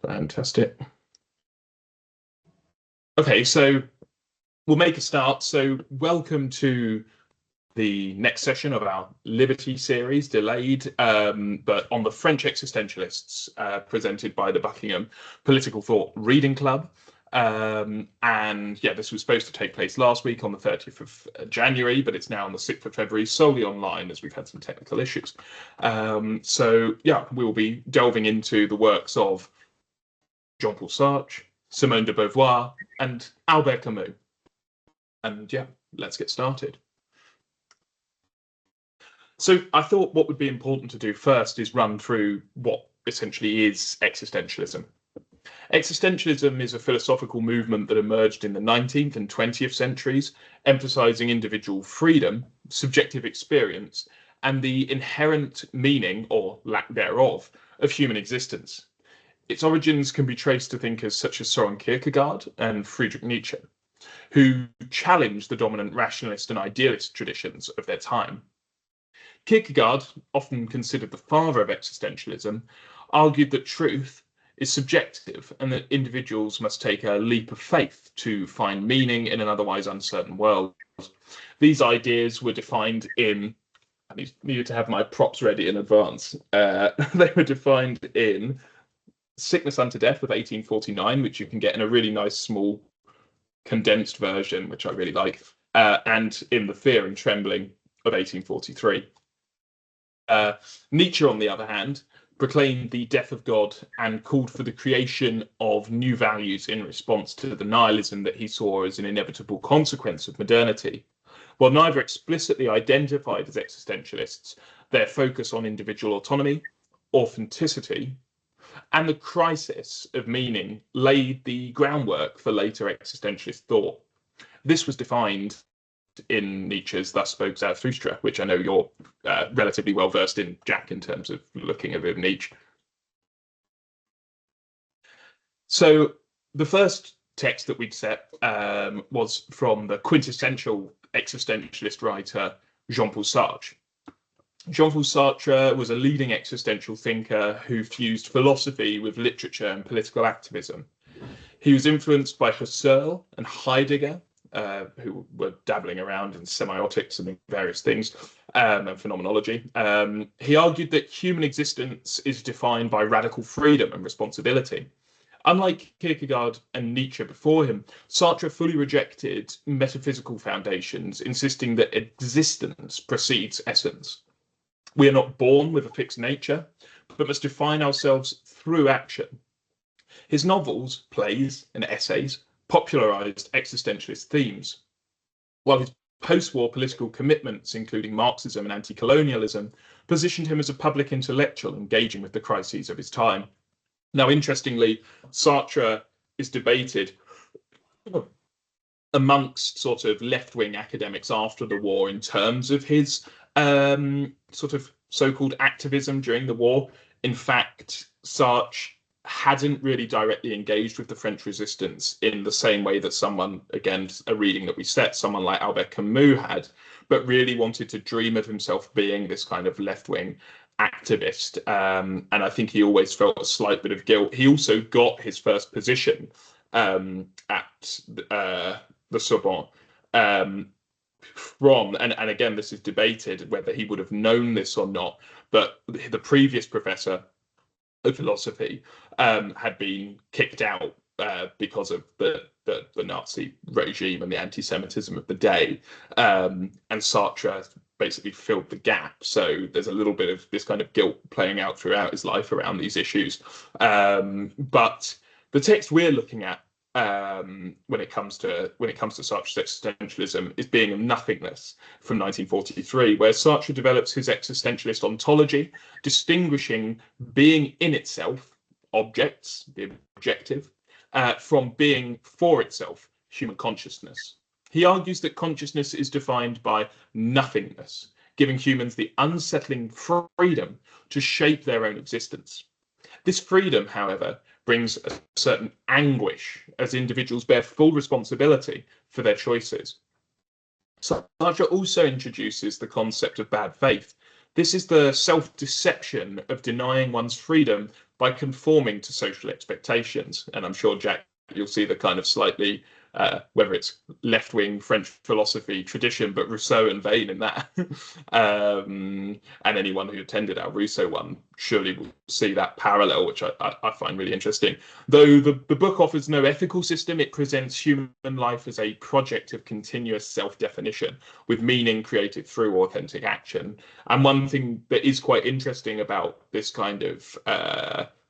Fantastic. Okay, so we'll make a start. So, welcome to the next session of our Liberty series, delayed, but on the French existentialists, presented by the Buckingham Political Thought Reading Club. And yeah, this was supposed to take place last week on the 30th of January, but it's now on the 6th of February, solely online as we've had some technical issues. So yeah, we'll be delving into the works of Jean-Paul Sartre, Simone de Beauvoir, and Albert Camus. And yeah, let's get started. So I thought what would be important to do first is run through what essentially is existentialism. Existentialism is a philosophical movement that emerged in the 19th and 20th centuries, emphasizing individual freedom, subjective experience, and the inherent meaning, or lack thereof, of human existence. Its origins can be traced to thinkers such as Soren Kierkegaard and Friedrich Nietzsche, who challenged the dominant rationalist and idealist traditions of their time. Kierkegaard, often considered the father of existentialism, argued that truth is subjective and that individuals must take a leap of faith to find meaning in an otherwise uncertain world. These ideas were defined in, I needed to have my props ready in advance. They were defined in Sickness Unto Death of 1849, which you can get in a really nice small condensed version, which I really like, and in The Fear and Trembling of 1843. Nietzsche, on the other hand, proclaimed the death of God and called for the creation of new values in response to the nihilism that he saw as an inevitable consequence of modernity. While neither explicitly identified as existentialists, their focus on individual autonomy, authenticity, and the crisis of meaning laid the groundwork for later existentialist thought. This was defined in Nietzsche's Thus Spoke Zarathustra, which I know you're relatively well versed in, Jack, in terms of looking at Nietzsche. So the first text that we'd set was from the quintessential existentialist writer Jean-Paul Sartre. Jean-Paul Sartre was a leading existential thinker who fused philosophy with literature and political activism. He was influenced by Husserl and Heidegger, who were dabbling around in semiotics and various things, and phenomenology. He argued that human existence is defined by radical freedom and responsibility. Unlike Kierkegaard and Nietzsche before him, Sartre fully rejected metaphysical foundations, insisting that existence precedes essence. We are not born with a fixed nature, but must define ourselves through action. His novels, plays, and essays popularized existentialist themes, while his post-war political commitments, including Marxism and anti-colonialism, positioned him as a public intellectual engaging with the crises of his time. Now, interestingly, Sartre is debated amongst sort of left-wing academics after the war in terms of his sort of so-called activism during the war. In fact, Sartre hadn't really directly engaged with the French resistance in the same way that someone, again, a reading that we set, someone like Albert Camus had, but really wanted to dream of himself being this kind of left-wing activist. And I think he always felt a slight bit of guilt. He also got his first position at the Sorbonne from, and again, this is debated whether he would have known this or not, but the previous professor of philosophy had been kicked out because of the Nazi regime and the anti-Semitism of the day, and Sartre basically filled the gap. So there's a little bit of this kind of guilt playing out throughout his life around these issues. But the text we're looking at when it comes to Sartre's existentialism is Being of Nothingness from 1943, where Sartre develops his existentialist ontology, distinguishing being in itself, objects, the objective, from being for itself, human consciousness. He argues that consciousness is defined by nothingness, giving humans the unsettling freedom to shape their own existence. This freedom, however, brings a certain anguish as individuals bear full responsibility for their choices. Sartre also introduces the concept of bad faith, This is the self-deception of denying one's freedom by conforming to social expectations. And I'm sure, Jack, you'll see the kind of slightly, whether it's left-wing French philosophy tradition, but Rousseau and Vein in that. And anyone who attended our Rousseau one surely will see that parallel, which I find really interesting. Though the book offers no ethical system, it presents human life as a project of continuous self-definition, with meaning created through authentic action. And one thing that is quite interesting about this kind of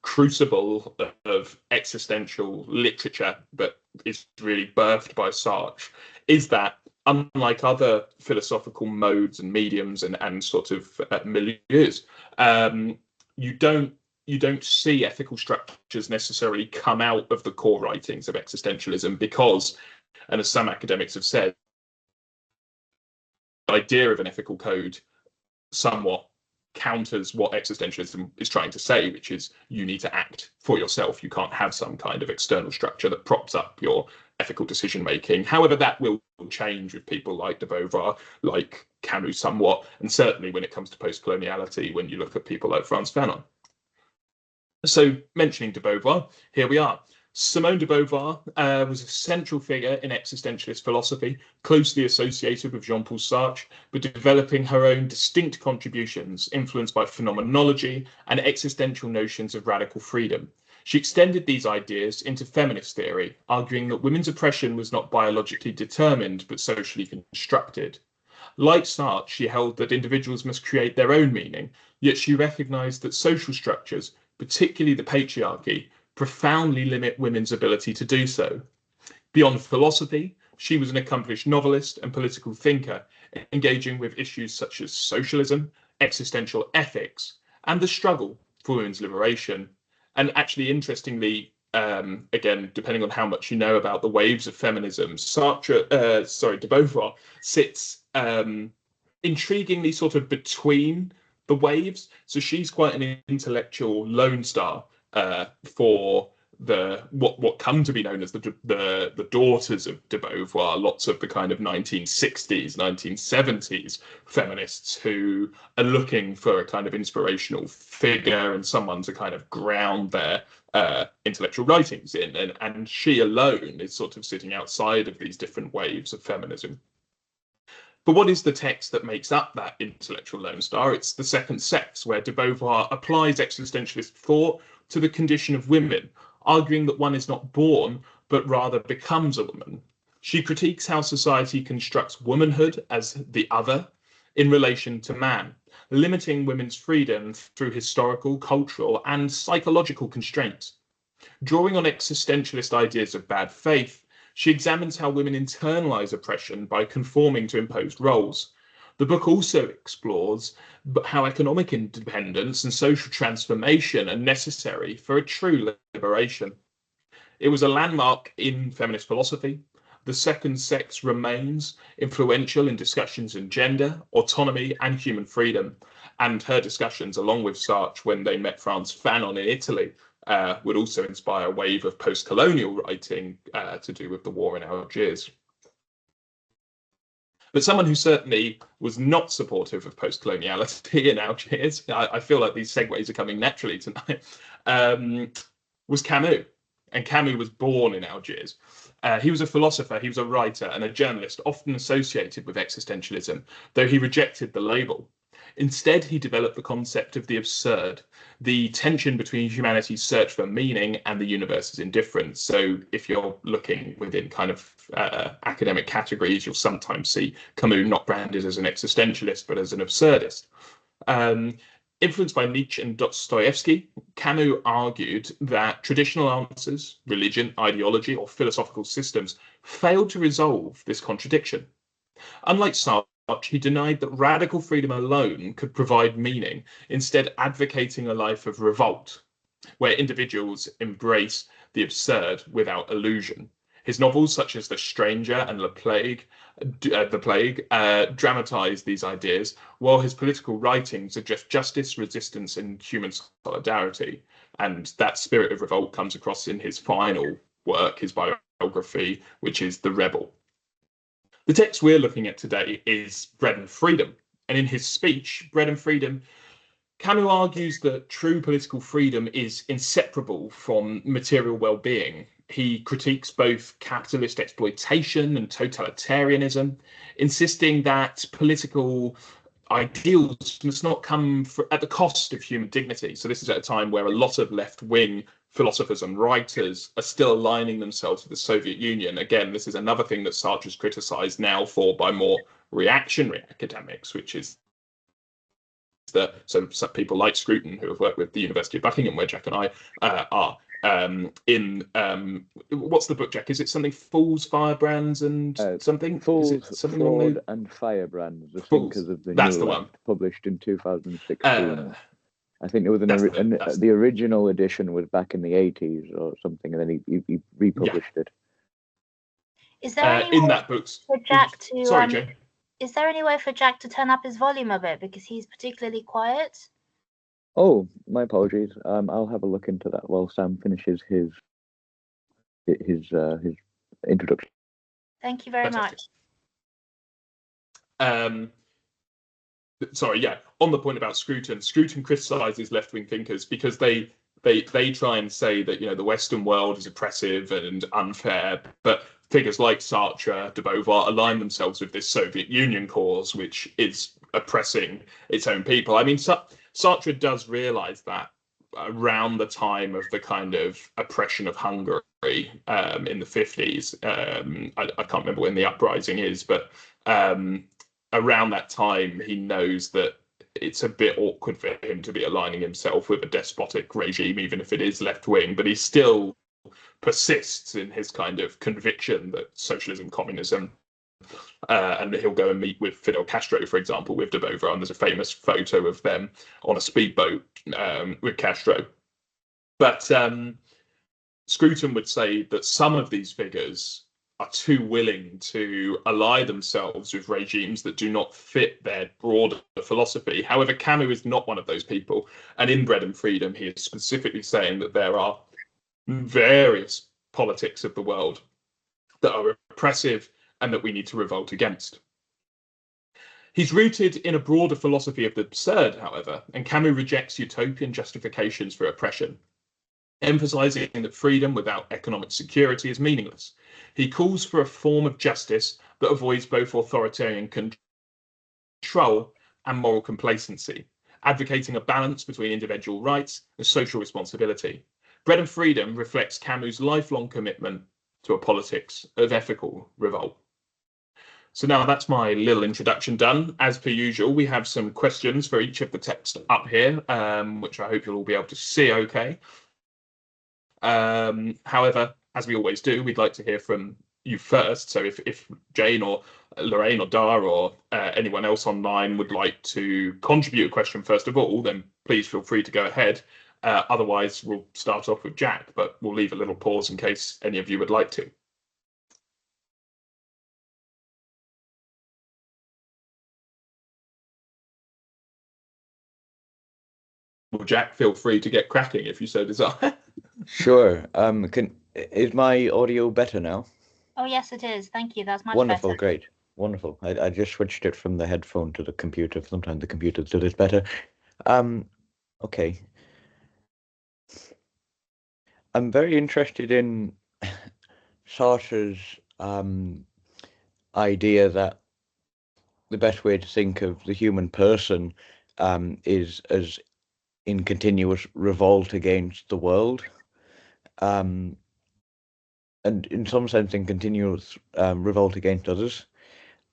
crucible of existential literature that is really birthed by Sartre is that, unlike other philosophical modes and mediums and sort of milieus, you don't see ethical structures necessarily come out of the core writings of existentialism because, and as some academics have said, the idea of an ethical code somewhat counters what existentialism is trying to say, which is you need to act for yourself. You can't have some kind of external structure that props up your ethical decision making. However, that will change with people like de Beauvoir, like Camus somewhat, and certainly when it comes to post-coloniality, when you look at people like Frantz Fanon. So mentioning de Beauvoir, here we are. Simone de Beauvoir was a central figure in existentialist philosophy, closely associated with Jean-Paul Sartre, but developing her own distinct contributions influenced by phenomenology and existential notions of radical freedom. She extended these ideas into feminist theory, arguing that women's oppression was not biologically determined, but socially constructed. Like Sartre, she held that individuals must create their own meaning, yet she recognized that social structures, particularly the patriarchy, profoundly limit women's ability to do so. Beyond philosophy, she was an accomplished novelist and political thinker, engaging with issues such as socialism, existential ethics, and the struggle for women's liberation. And actually, interestingly, again, depending on how much you know about the waves of feminism, de Beauvoir sits intriguingly sort of between the waves. So she's quite an intellectual lone star for the what come to be known as the daughters of de Beauvoir, lots of the kind of 1960s, 1970s feminists who are looking for a kind of inspirational figure and someone to kind of ground their intellectual writings in. And she alone is sort of sitting outside of these different waves of feminism. But what is the text that makes up that intellectual lone star? It's The Second Sex, where de Beauvoir applies existentialist thought to the condition of women, arguing that one is not born, but rather becomes a woman. She critiques how society constructs womanhood as the other in relation to man, limiting women's freedom through historical, cultural, and psychological constraints. Drawing on existentialist ideas of bad faith, she examines how women internalize oppression by conforming to imposed roles. The book also explores how economic independence and social transformation are necessary for a true liberation. It was a landmark in feminist philosophy. The Second Sex remains influential in discussions in gender, autonomy, and human freedom. And her discussions, along with Sartre, when they met Frantz Fanon in Italy, would also inspire a wave of post-colonial writing to do with the war in Algiers. But someone who certainly was not supportive of post-coloniality in Algiers, I feel like these segues are coming naturally tonight, was Camus. And Camus was born in Algiers. He was a philosopher, he was a writer and a journalist, often associated with existentialism, though he rejected the label. Instead, he developed the concept of the absurd, the tension between humanity's search for meaning and the universe's indifference. So if you're looking within kind of academic categories, you'll sometimes see Camus not branded as an existentialist, but as an absurdist. Influenced by Nietzsche and Dostoevsky, Camus argued that traditional answers, religion, ideology, or philosophical systems failed to resolve this contradiction. Unlike Sartre, he denied that radical freedom alone could provide meaning, instead advocating a life of revolt, where individuals embrace the absurd without illusion. His novels, such as The Stranger and The Plague, dramatize these ideas, while his political writings suggest justice, resistance, and human solidarity. And that spirit of revolt comes across in his final work, his biography, which is The Rebel. The text we're looking at today is Bread and Freedom And in his speech, Bread and Freedom, Camus argues that true political freedom is inseparable from material well-being. He critiques both capitalist exploitation and totalitarianism, insisting that political ideals must not come at the cost of human dignity. So this is at a time where a lot of left-wing philosophers and writers are still aligning themselves with the Soviet Union. Again, this is another thing that Sartre is criticized now for by more reactionary academics, which is so some people like Scruton, who have worked with the University of Buckingham, where Jack and I are, in what's the book, Jack? Is it something Fools, Firebrands, and something? Fools, is it something Fraud, and Firebrands, the Thinkers of the New Left, published in 2016. I think it was the original edition was back in the 80s or something, and then he republished it. Is there any in way that book for Jack to? Sorry, Jane. Is there any way for Jack to turn up his volume a bit, because he's particularly quiet? Oh, my apologies. I'll have a look into that while Sam finishes his introduction. Thank you very much. Sorry, yeah. On the point about Scruton criticizes left-wing thinkers because they try and say that, you know, the Western world is oppressive and unfair, but figures like Sartre, de Beauvoir align themselves with this Soviet Union cause, which is oppressing its own people. I mean, Sartre does realize that around the time of the kind of oppression of Hungary in the 50s. I can't remember when the uprising is, but around that time, he knows that it's a bit awkward for him to be aligning himself with a despotic regime, even if it is left-wing, but he still persists in his kind of conviction that socialism, communism, and he'll go and meet with Fidel Castro, for example, with de Beauvoir, and there's a famous photo of them on a speedboat with Castro. But Scruton would say that some of these figures are too willing to ally themselves with regimes that do not fit their broader philosophy. However, Camus is not one of those people, and in Bread and Freedom, he is specifically saying that there are various politics of the world that are oppressive and that we need to revolt against. He's rooted in a broader philosophy of the absurd, however, and Camus rejects utopian justifications for oppression, emphasizing that freedom without economic security is meaningless. He calls for a form of justice that avoids both authoritarian control and moral complacency, advocating a balance between individual rights and social responsibility. Bread and Freedom reflects Camus' lifelong commitment to a politics of ethical revolt. So now that's my little introduction done. As per usual, we have some questions for each of the texts up here, which I hope you'll all be able to see okay. However, as we always do, we'd like to hear from you first. So if Jane or Lorraine or Dar or anyone else online would like to contribute a question first of all, then please feel free to go ahead. Otherwise, we'll start off with Jack, but we'll leave a little pause in case any of you would like to. Well, Jack, feel free to get cracking if you so desire. Sure. Is my audio better now? Oh, yes, it is. Thank you. That's much Wonderful, better. great. Wonderful. I just switched it from the headphone to the computer. Sometimes the computer does it better. Okay. I'm very interested in Sartre's idea that the best way to think of the human person is as in continuous revolt against the world, and in some sense in continuous revolt against others,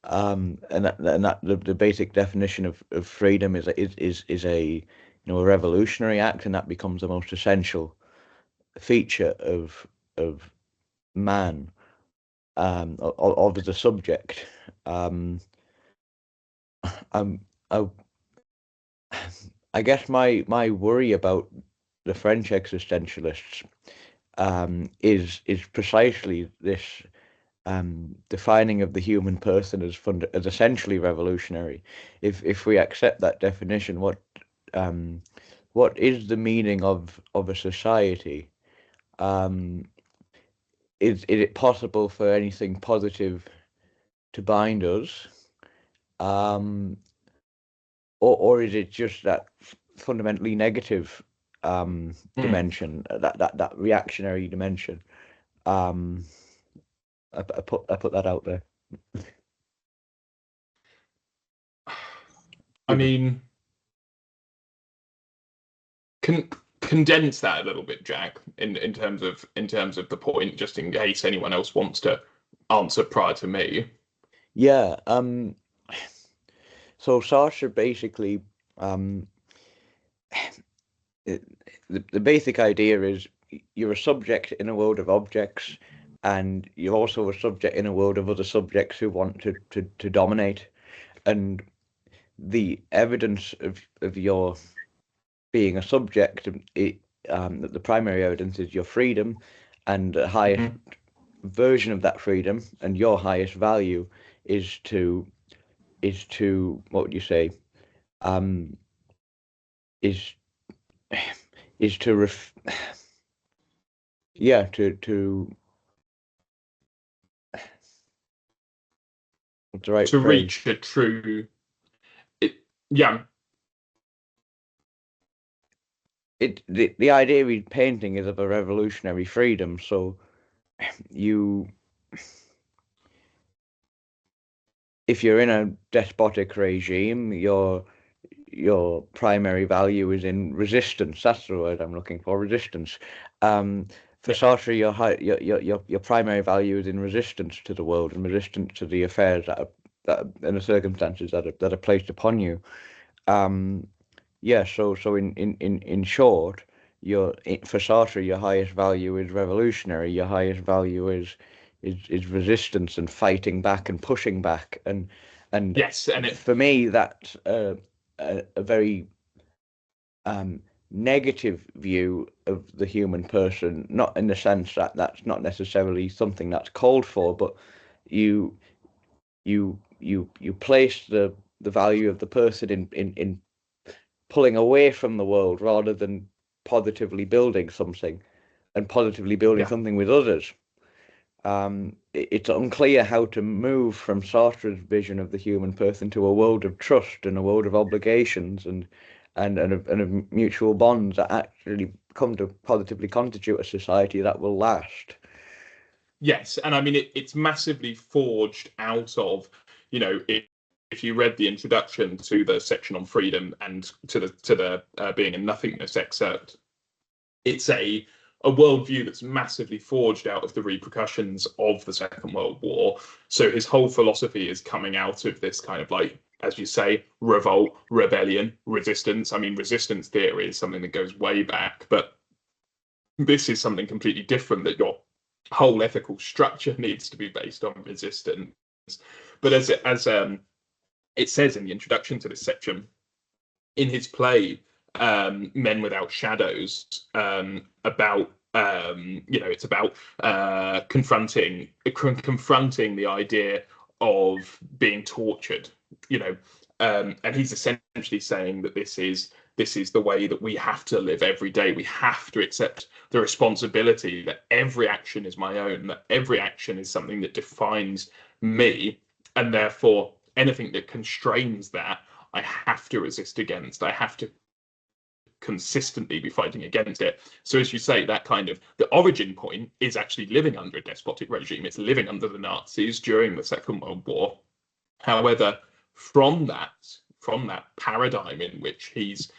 and that the basic definition of freedom is a a revolutionary act, and that becomes the most essential feature of man, of the subject. I guess my worry about the French existentialists is precisely this defining of the human person as essentially revolutionary. If we accept that definition, what is the meaning of a society? Is it possible for anything positive to bind us? or is it just that fundamentally negative dimension, that reactionary dimension? I put that out there. I mean, condense that a little bit, Jack, in terms of the point, just in case anyone else wants to answer prior to me. Yeah. So Sartre basically, the basic idea is you're a subject in a world of objects, and you're also a subject in a world of other subjects who want to dominate. And the evidence of your being a subject, the primary evidence is your freedom, and the highest version of that freedom and your highest value is to what would you say, is to yeah, to what's the right to phrase? Reach a true, yeah. The idea he's painting is of a revolutionary freedom. So if you're in a despotic regime, your primary value is in resistance. That's the word I'm looking for, resistance. For Sartre, your primary value is in resistance to the world and resistance to the affairs that and the circumstances that are placed upon you. Yeah. So in short, for Sartre, your highest value is revolutionary. Your highest value is resistance and fighting back and pushing back. And yes, and for me, that's a very negative view of the human person, not in the sense that that's not necessarily something that's called for, but you place the value of the person in pulling away from the world rather than positively building something and positively building something with others. It's unclear how to move from Sartre's vision of the human person to a world of trust and a world of obligations and of mutual bonds that actually come to positively constitute a society that will last. Yes, and I mean it's massively forged out of, if you read the introduction to the section on freedom and to the being and nothingness excerpt, it's a worldview that's massively forged out of the repercussions of the Second World War. So his whole philosophy is coming out of this kind of, like, as you say, revolt, rebellion, resistance. I mean, resistance theory is something that goes way back, but this is something completely different, that your whole ethical structure needs to be based on resistance. But as it says in the introduction to this section, in his play, Men Without Shadows, about it's about confronting the idea of being tortured, and he's essentially saying that this is the way that we have to live every day. We have to accept the responsibility that every action is my own, that every action is something that defines me, and therefore anything that constrains that, I have to resist against. I have to consistently be fighting against it. So as you say, that kind of, the origin point is actually living under a despotic regime. It's living under the Nazis during the Second World War. However, from that paradigm in which he's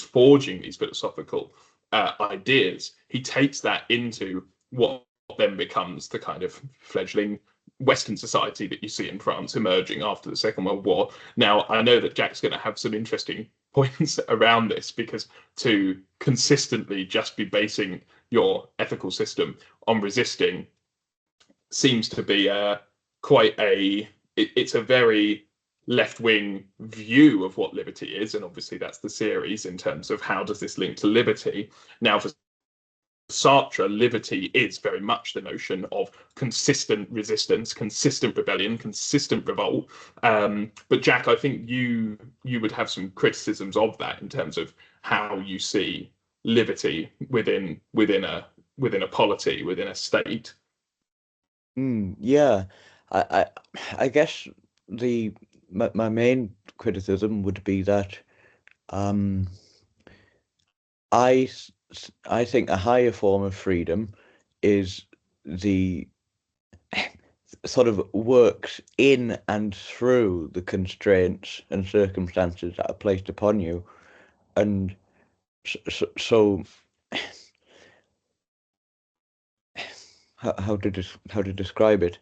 forging these philosophical ideas, he takes that into what then becomes the kind of fledgling Western society that you see in France emerging after the Second World War. Now, I know that Jack's going to have some interesting points around this, because to consistently just be basing your ethical system on resisting seems to be quite a, it's a very left-wing view of what liberty is, and obviously that's the series in terms of how does this link to liberty. Now, for Sartre, liberty is very much the notion of consistent resistance, consistent rebellion, consistent revolt. But Jack, I think you would have some criticisms of that in terms of how you see liberty within a polity, within a state. Yeah, I guess my main criticism would be that Um, I think a higher form of freedom is the sort of works in and through the constraints and circumstances that are placed upon you, and so how to describe it?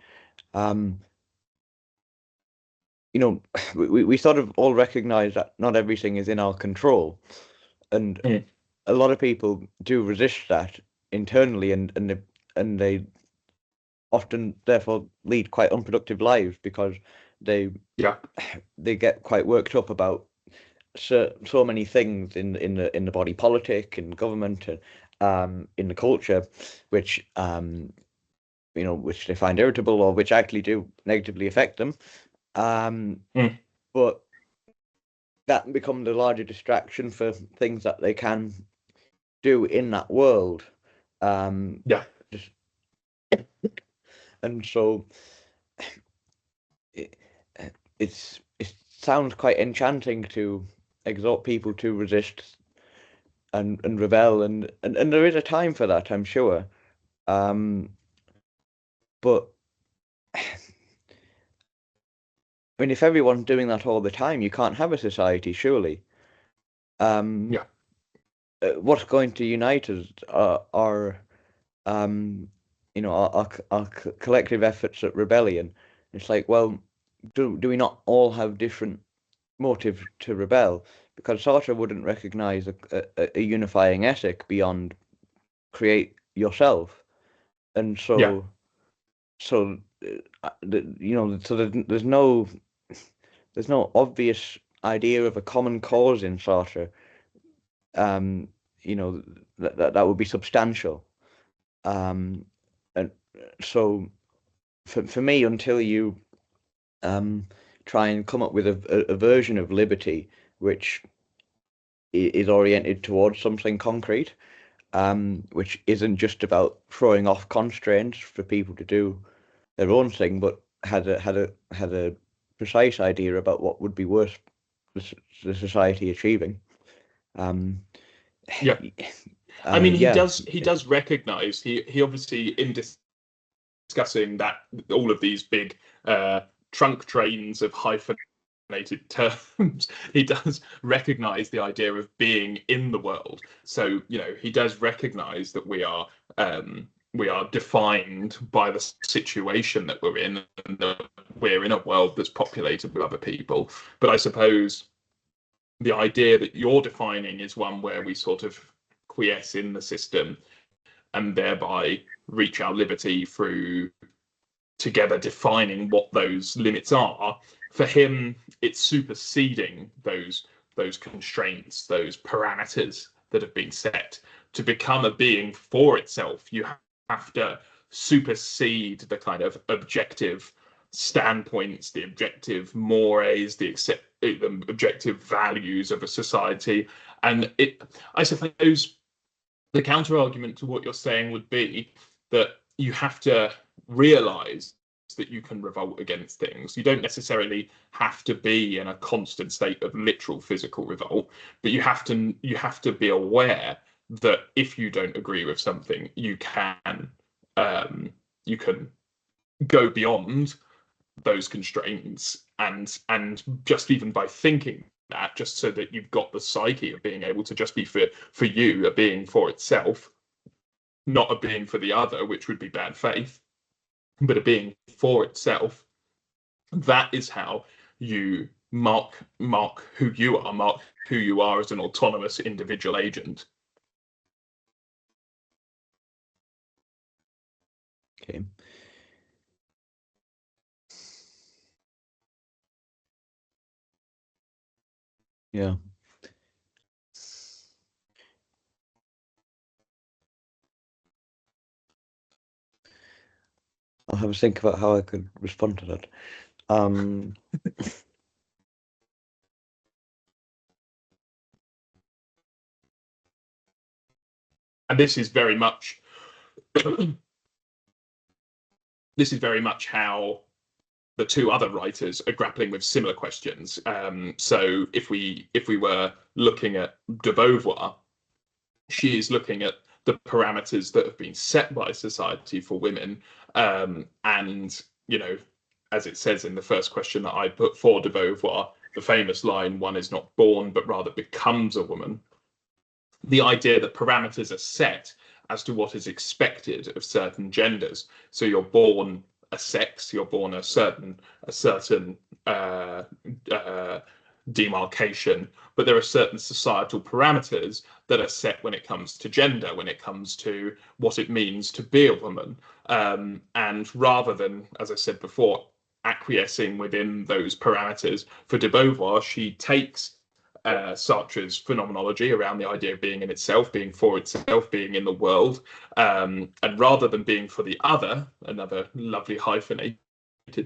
You know, we sort of all recognize that not everything is in our control, and a lot of people do resist that internally, and they often therefore lead quite unproductive lives because they get quite worked up about so many things in the body politic, in government, and in the culture, which which they find irritable or which actually do negatively affect them. But that becomes a larger distraction for things that they can do in that world. And so it sounds quite enchanting to exhort people to resist and rebel, and there is a time for that, I'm sure. But I mean, if everyone's doing that all the time, you can't have a society, surely. What's going to unite us are our collective efforts at rebellion. It's like, well, do we not all have different motives to rebel? Because Sartre wouldn't recognize a unifying ethic beyond create yourself, and so there's no obvious idea of a common cause in Sartre. That would be substantial. And so for me, until you try and come up with a version of liberty which is oriented towards something concrete, which isn't just about throwing off constraints for people to do their own thing, but had a precise idea about what would be worth the society achieving. I mean, he does recognize, he obviously, in discussing that all of these big trunk trains of hyphenated terms, he does recognize the idea of being in the world. So, he does recognize that we are defined by the situation that we're in, and that we're in a world that's populated with other people. But I suppose the idea that you're defining is one where we sort of quiesce in the system and thereby reach our liberty through together defining what those limits are. For him, it's superseding those constraints, those parameters that have been set. To become a being for itself, you have to supersede the kind of objective standpoints, the objective mores, the objective values of a society. And I suppose the counter argument to what you're saying would be that you have to realize that you can revolt against things. You don't necessarily have to be in a constant state of literal physical revolt, but you have to be aware that if you don't agree with something, you can go beyond those constraints, and just even by thinking that, just so that you've got the psyche of being able to just be for you, a being for itself, not a being for the other, which would be bad faith, but a being for itself. That is how you mark who you are as an autonomous individual agent. Okay. Yeah. I'll have a think about how I could respond to that. And this is very much how the two other writers are grappling with similar questions. So if we were looking at de Beauvoir, she is looking at the parameters that have been set by society for women, and as it says in the first question that I put for de Beauvoir, the famous line, "One is not born, but rather becomes a woman." The idea that parameters are set as to what is expected of certain genders. So you're born a sex, you're born a certain demarcation, but there are certain societal parameters that are set when it comes to gender, when it comes to what it means to be a woman. And rather than, as I said before, acquiescing within those parameters, for de Beauvoir, she takes Sartre's phenomenology around the idea of being in itself, being for itself, being in the world, and rather than being for the other, another lovely hyphenated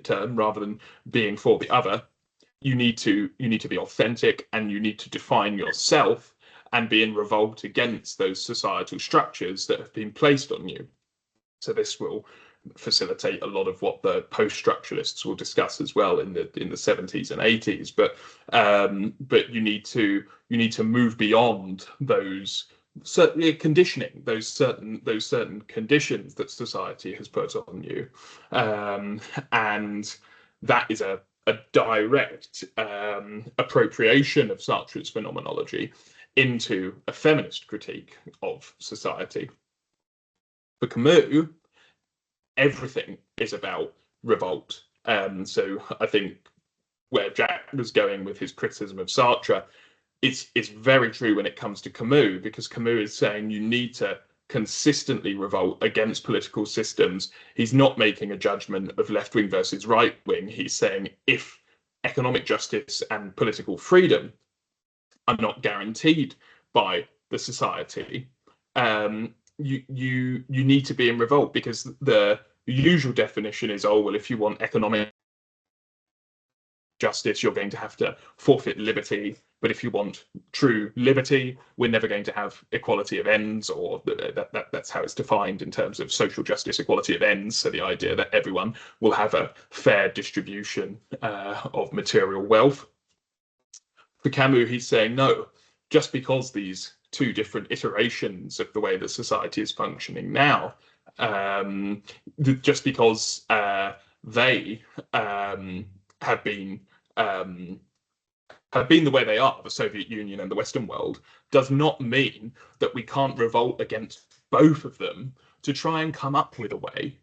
term, rather than being for the other, you need to be authentic, and you need to define yourself and be in revolt against those societal structures that have been placed on you. So this will facilitate a lot of what the post-structuralists will discuss as well in the 70s and 80s. But you need to move beyond those certain conditioning, those certain conditions that society has put on you, and that is a direct appropriation of Sartre's phenomenology into a feminist critique of society. For Camus, everything is about revolt. So I think where Jack was going with his criticism of Sartre, it's very true when it comes to Camus, because Camus is saying you need to consistently revolt against political systems. He's not making a judgment of left wing versus right wing. He's saying if economic justice and political freedom are not guaranteed by the society, you need to be in revolt, because the usual definition is, oh well, if you want economic justice, you're going to have to forfeit liberty. But if you want true liberty, we're never going to have equality of ends, or that's how it's defined in terms of social justice, equality of ends. So the idea that everyone will have a fair distribution of material wealth. For Camus, he's saying, no, just because these two different iterations of the way that society is functioning now, just because they have been the way they are, the Soviet Union and the Western world, does not mean that we can't revolt against both of them to try and come up with a way,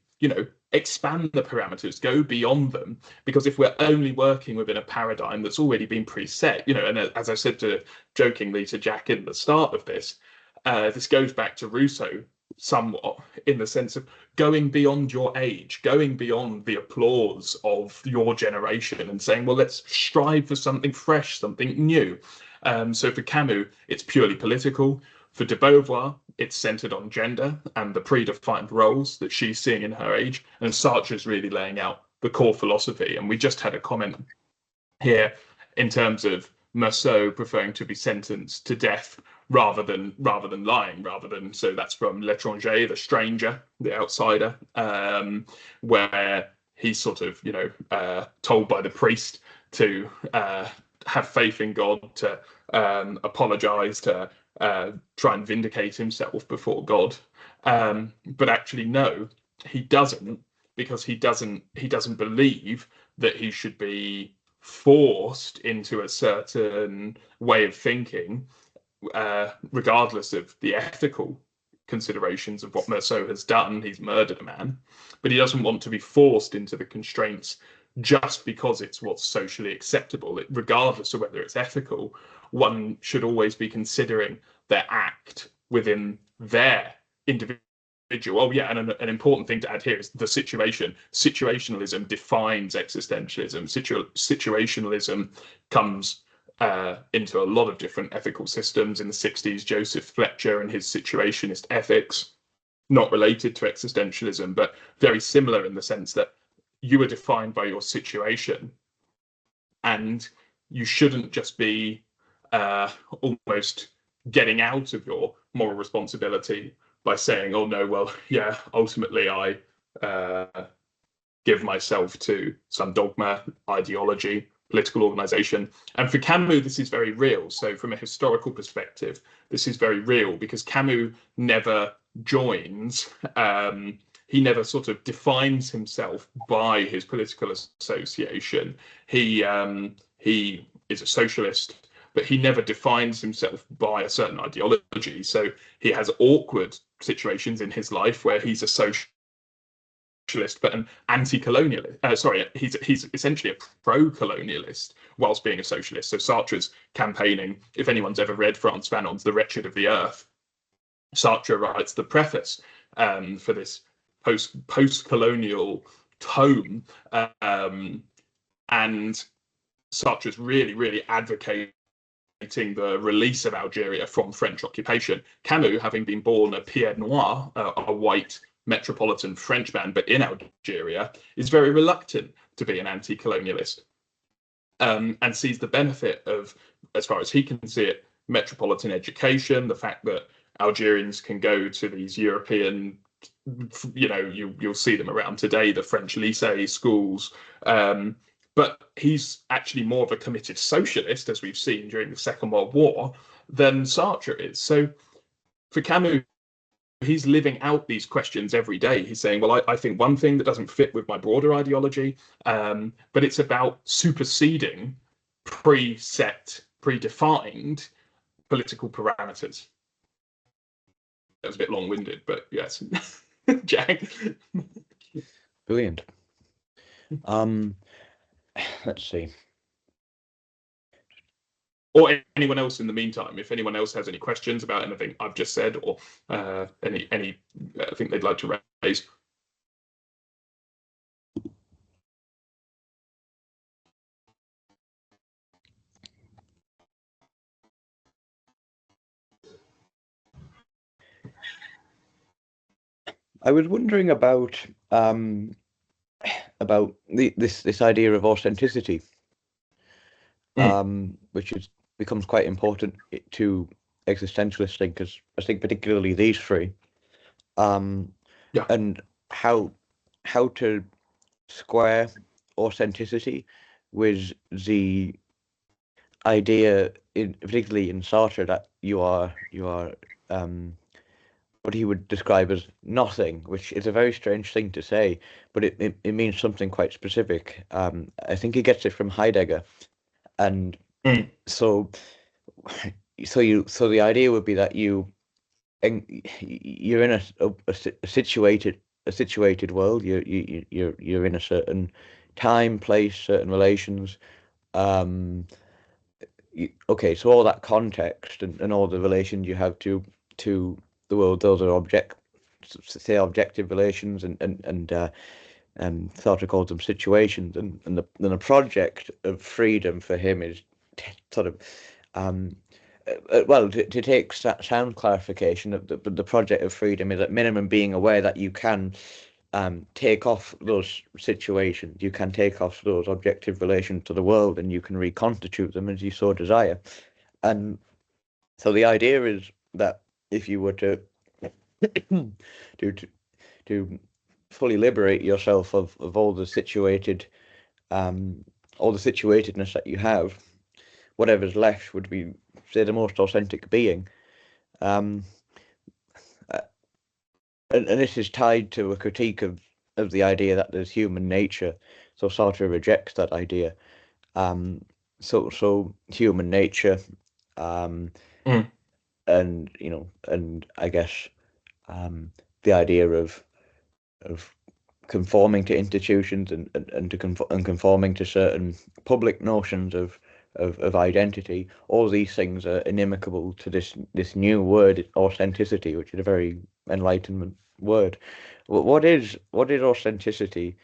expand the parameters, go beyond them. Because if we're only working within a paradigm that's already been preset, and as I said jokingly to Jack in the start of this, this goes back to Rousseau somewhat, in the sense of going beyond your age, going beyond the applause of your generation, and saying, well, let's strive for something fresh, something new. So for Camus, it's purely political. For de Beauvoir, it's centered on gender and the predefined roles that she's seeing in her age. And Sartre is really laying out the core philosophy. And we just had a comment here in terms of Meursault preferring to be sentenced to death rather than lying, so that's from L'étranger, the stranger, the outsider, where he's sort of told by the priest to have faith in God, to apologize, to try and vindicate himself before God, but actually no, he doesn't, because he doesn't believe that he should be forced into a certain way of thinking, regardless of the ethical considerations of what Meursault has done. He's murdered a man, but he doesn't want to be forced into the constraints just because it's what's socially acceptable. Regardless of whether it's ethical, one should always be considering their act within their individual. Oh yeah, and an important thing to add here is the situation. Situationalism defines existentialism. Situationalism comes into a lot of different ethical systems. In the 60s, Joseph Fletcher and his situationist ethics, not related to existentialism, but very similar in the sense that you are defined by your situation, and you shouldn't just be almost getting out of your moral responsibility by saying, oh no, well, yeah, ultimately I give myself to some dogma, ideology, political organization. And for Camus, this is very real. So from a historical perspective, this is very real because Camus never joins, he never sort of defines himself by his political association. He is a socialist, but he never defines himself by a certain ideology. So he has awkward situations in his life where he's a socialist but an anti-colonialist. He's essentially a pro-colonialist whilst being a socialist. So Sartre's campaigning. If anyone's ever read Frantz Fanon's *The Wretched of the Earth*, Sartre writes the preface for this post-colonial tome, and Sartre's really advocating the release of Algeria from French occupation. Camus, having been born a Pierre Noir, a white metropolitan Frenchman, but in Algeria, is very reluctant to be an anti-colonialist, and sees the benefit of, as far as he can see it, metropolitan education, the fact that Algerians can go to these European, you'll see them around today, the French lycée schools, but he's actually more of a committed socialist, as we've seen during the Second World War, than Sartre is. So for Camus, he's living out these questions every day. He's saying, well, I think one thing that doesn't fit with my broader ideology, but it's about superseding predefined political parameters. That was a bit long-winded, but yes. Jack? Brilliant. Let's see. Or anyone else in the meantime, if anyone else has any questions about anything I've just said, or any I think they'd like to raise. I was wondering about this idea of authenticity, which becomes quite important to existentialist thinkers. I think particularly these three, and how to square authenticity with the idea, particularly in Sartre, that you are what he would describe as nothing, which is a very strange thing to say, but it means something quite specific. I think he gets it from Heidegger, and so the idea would be that you're in a situated world. You're in a certain time, place, certain relations. Okay, so all that context and all the relations you have to the world, those are objective relations, and Sartre calls them situations, and the project of freedom for him is sort of to take sound clarification, the project of freedom is at minimum being aware that you can take off those situations, you can take off those objective relations to the world, and you can reconstitute them as you so desire. And so the idea is that if you were to fully liberate yourself of all the situatedness that you have, whatever's left would be, say, the most authentic being. And this is tied to a critique of the idea that there's human nature. So Sartre rejects that idea. So human nature, and I guess the idea of conforming to institutions and conforming to certain public notions of identity. All these things are inimical to this new word, authenticity, which is a very Enlightenment word. What is authenticity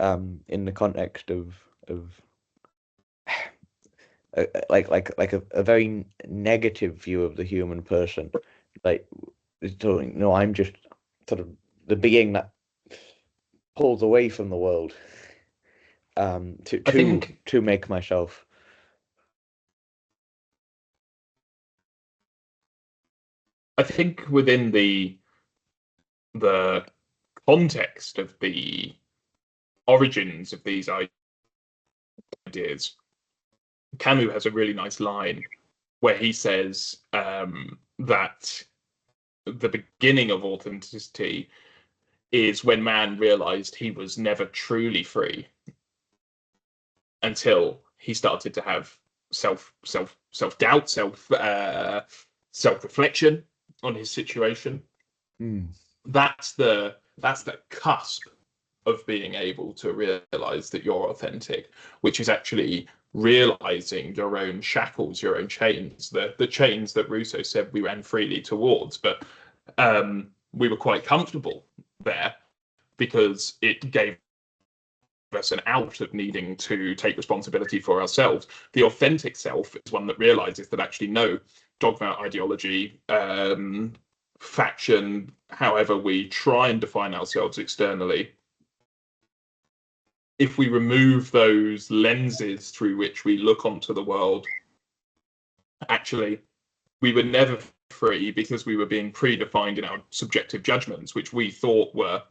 in the context of a very negative view of the human person? I'm just sort of the being that pulls away from the world to make myself. I think within the context of the origins of these ideas, Camus has a really nice line where he says that the beginning of authenticity is when man realized he was never truly free until he started to have self-doubt, self-reflection on his situation. That's the cusp of being able to realize that you're authentic, which is actually realizing your own shackles, your own chains, the chains that Rousseau said we ran freely towards, but we were quite comfortable there because it gave us an out of needing to take responsibility for ourselves. The authentic self is one that realizes that actually no dogma, ideology, faction, however we try and define ourselves externally, if we remove those lenses through which we look onto the world, actually we were never free because we were being predefined in our subjective judgments, which we thought were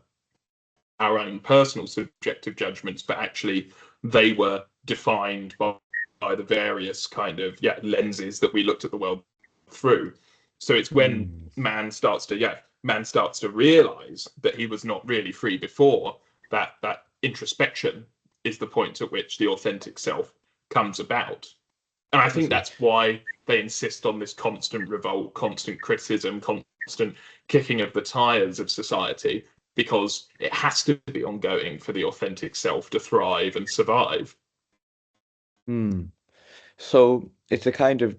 our own personal subjective judgments, but actually they were defined by the various kind of lenses that we looked at the world through. So it's when man starts to realize that he was not really free before, that introspection is the point at which the authentic self comes about. And I think that's why they insist on this constant revolt, constant criticism, constant kicking of the tires of society, because it has to be ongoing for the authentic self to thrive and survive. So it's a kind of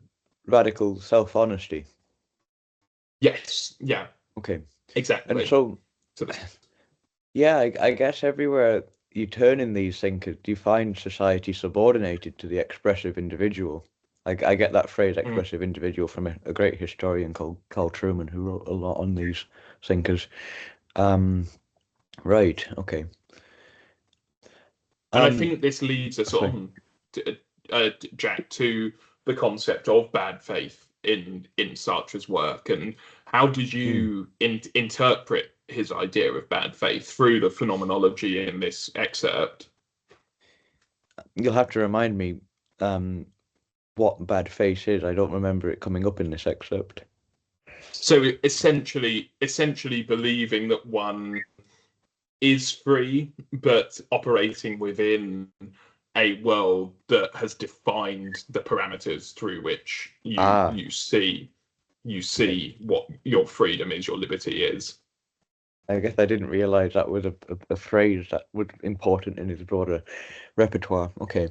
radical self-honesty. Yes, yeah. Okay. Exactly. And so yeah, I guess everywhere you turn in these thinkers, you find society subordinated to the expressive individual. I get that phrase, expressive individual, from a great historian called Carl Trueman, who wrote a lot on these thinkers. Right, okay. And I think this leads us on, Jack, to the concept of bad faith in Sartre's work. And how did you interpret his idea of bad faith through the phenomenology in this excerpt? You'll have to remind me what bad faith is. I don't remember it coming up in this excerpt. So essentially believing that one is free, but operating within a world that has defined the parameters through which you see what your freedom is, your liberty is. I guess I didn't realize that was a phrase that was important in his broader repertoire. Okay.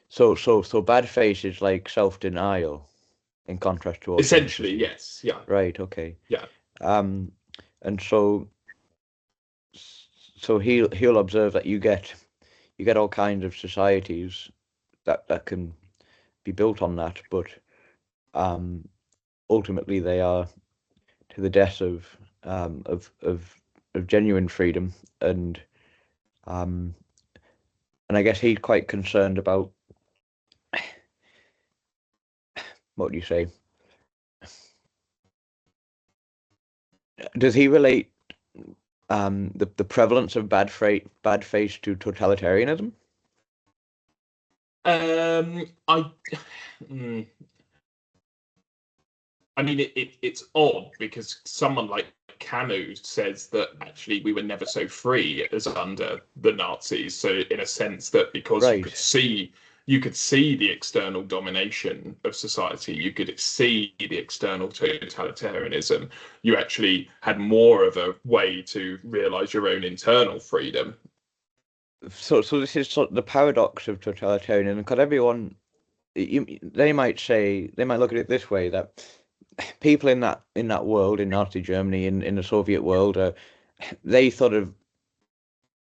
So bad faith is like self-denial in contrast to essentially, yes. Yeah. Right, okay. Yeah. And so he'll observe that you get all kinds of societies that can be built on that, but ultimately they are to the death of genuine freedom, and I guess he's quite concerned about, what do you say? Does he relate the prevalence of bad faith to totalitarianism? I mean, it's odd because someone like Camus says that actually we were never so free as under the Nazis. So in a sense that because you could see the external domination of society, you could see the external totalitarianism, you actually had more of a way to realize your own internal freedom. So this is sort of the paradox of totalitarianism, because everyone, they might look at it this way, that people in that world, in Nazi Germany, in the Soviet world, they sort of,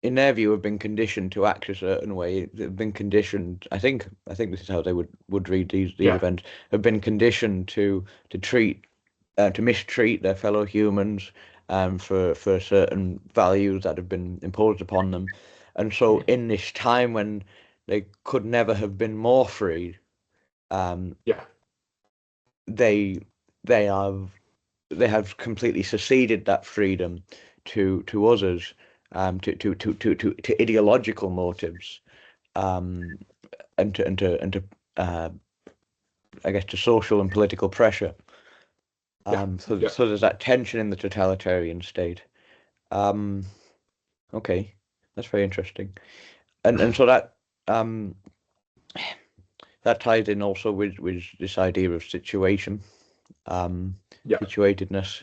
in their view, have been conditioned to act a certain way. They've been conditioned. I think this is how they would read these events. Have been conditioned to mistreat their fellow humans for certain values that have been imposed upon them, and so in this time when they could never have been more free, they have completely seceded that freedom to others, to ideological motives, and to I guess to social and political pressure. So there's that tension in the totalitarian state. Okay, that's very interesting, and so that that ties in also with this idea of situation, situatedness.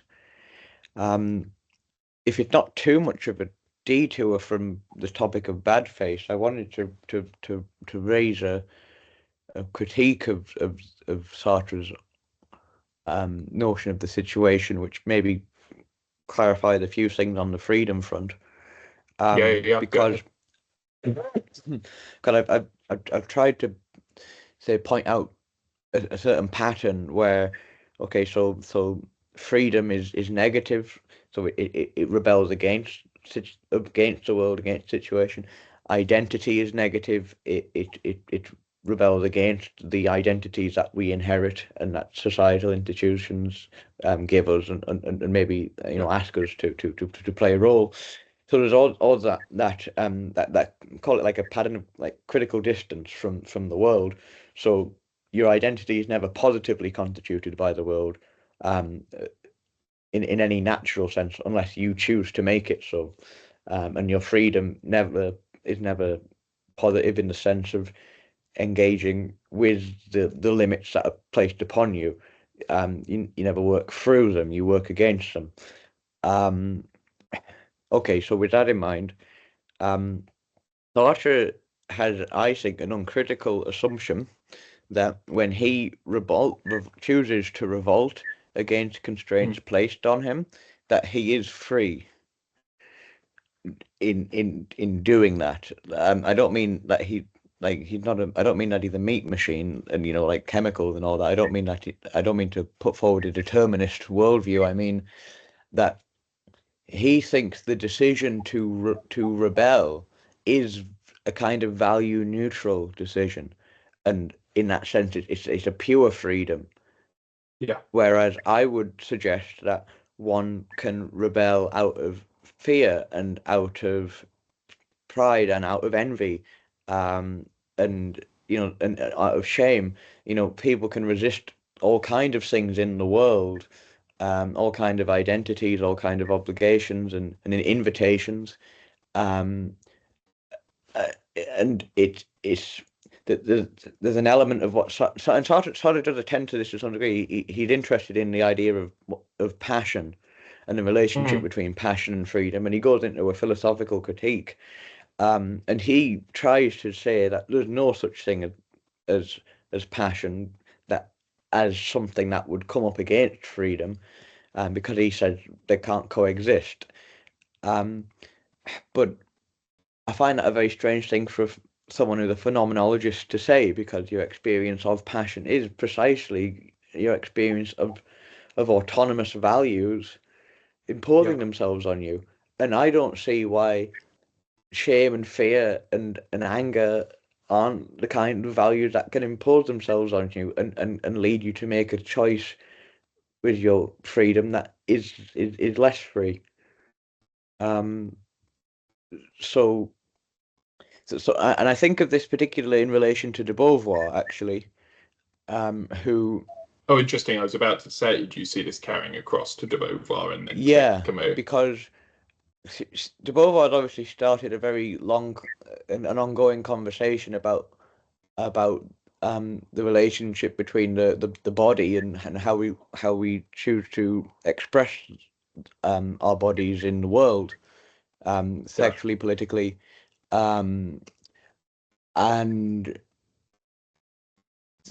If it's not too much of a detour from the topic of bad faith, I wanted to raise a critique of Sartre's notion of the situation, which maybe clarified a few things on the freedom front. Because I've tried to point out a certain pattern where, okay, so freedom is negative, so it rebels against the world, against situation. Identity is negative, it rebels against the identities that we inherit and that societal institutions give us, and maybe ask us to play a role. So there's all that call it like a pattern of like critical distance from the world. So your identity is never positively constituted by the world, in any natural sense, unless you choose to make it so. And your freedom is never positive in the sense of engaging with the limits that are placed upon you. You never work through them, you work against them. Okay, so with that in mind, Sartre has, I think, an uncritical assumption that when he chooses to revolt against constraints placed on him, that he is free in doing that. I don't mean that he's not I don't mean that he's a meat machine and like chemicals and all that. I don't mean that. I don't mean to put forward a determinist worldview. I mean that he thinks the decision to rebel is a kind of value neutral decision, and in that sense, it's a pure freedom. Yeah. Whereas I would suggest that one can rebel out of fear and out of pride and out of envy, and and out of shame. People can resist all kind of things in the world, all kind of identities, all kind of obligations and invitations, and it's there's an element of what Sartre does attend to this to some degree. He's interested in the idea of passion and the relationship between passion and freedom, and he goes into a philosophical critique, and he tries to say that there's no such thing as passion, that as something that would come up against freedom, because he says they can't coexist. But I find that a very strange thing for someone who's a phenomenologist to say, because your experience of passion is precisely your experience of autonomous values imposing themselves on you. And I don't see why shame and fear and anger aren't the kind of values that can impose themselves on you and lead you to make a choice with your freedom that is less free. So, and I think of this particularly in relation to de Beauvoir, actually, who. Oh, interesting. I was about to say, do you see this carrying across to de Beauvoir and then to Camus? Because de Beauvoir had obviously started a very long and an ongoing conversation about the relationship between the body and how we choose to express our bodies in the world, sexually, politically, and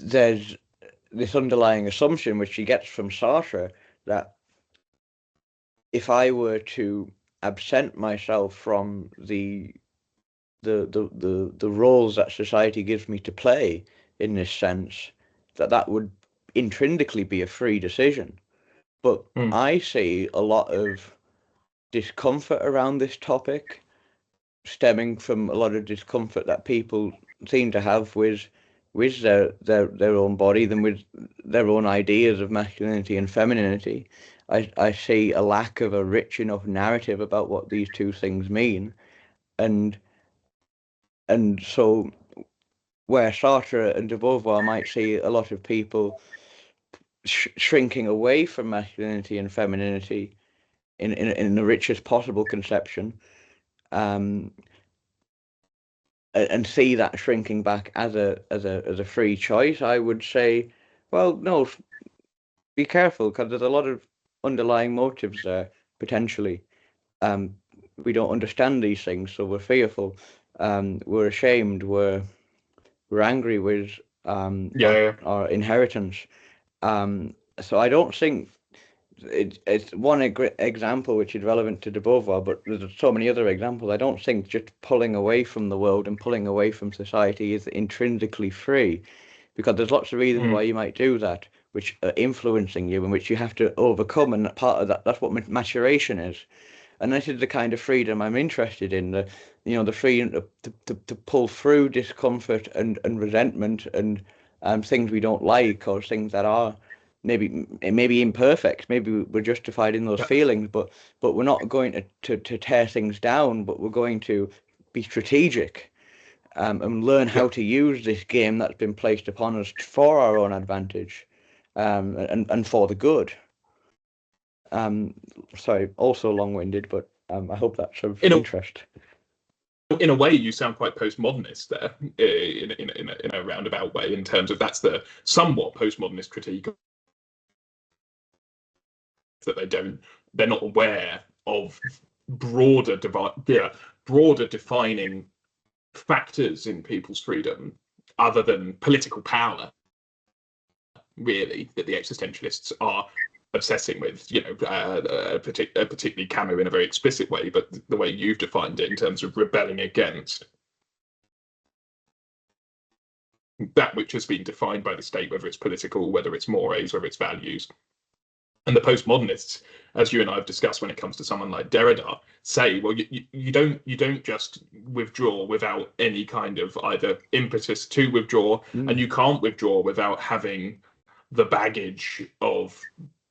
there's this underlying assumption which he gets from Sartre that if I were to absent myself from the roles that society gives me to play in this sense, that would intrinsically be a free decision. But I see a lot of discomfort around this topic, stemming from a lot of discomfort that people seem to have with with their own body than with their own ideas of masculinity and femininity. I see a lack of a rich enough narrative about what these two things mean, and so where Sartre and de Beauvoir might see a lot of people shrinking away from masculinity and femininity in the richest possible conception, and see that shrinking back as a free choice, I would say, well, no, be careful, because there's a lot of underlying motives there potentially. We don't understand these things, so we're fearful. We're ashamed. We're angry with our inheritance. So I don't think it's one example which is relevant to de Beauvoir, but there's so many other examples. I don't think just pulling away from the world and pulling away from society is intrinsically free, because there's lots of reasons why you might do that, which are influencing you and which you have to overcome, and part of that's what maturation is. And this is the kind of freedom I'm interested in, the freedom to pull through discomfort and resentment and things we don't like, or things that are maybe imperfect. Maybe we're justified in those feelings, but we're not going to tear things down, but we're going to be strategic, and learn how to use this game that's been placed upon us for our own advantage, and for the good. Sorry, also long-winded, but I hope that's of interest. In a way, you sound quite postmodernist there, in a roundabout way, in terms of that's the somewhat postmodernist critique, that they're not aware of broader defining factors in people's freedom other than political power, really, that the existentialists are obsessing with, particularly Camus in a very explicit way, but the way you've defined it in terms of rebelling against that which has been defined by the state, whether it's political, whether it's mores, whether it's values. And the postmodernists, as you and I have discussed when it comes to someone like Derrida, say, well, you don't just withdraw without any kind of either impetus to withdraw, and you can't withdraw without having the baggage of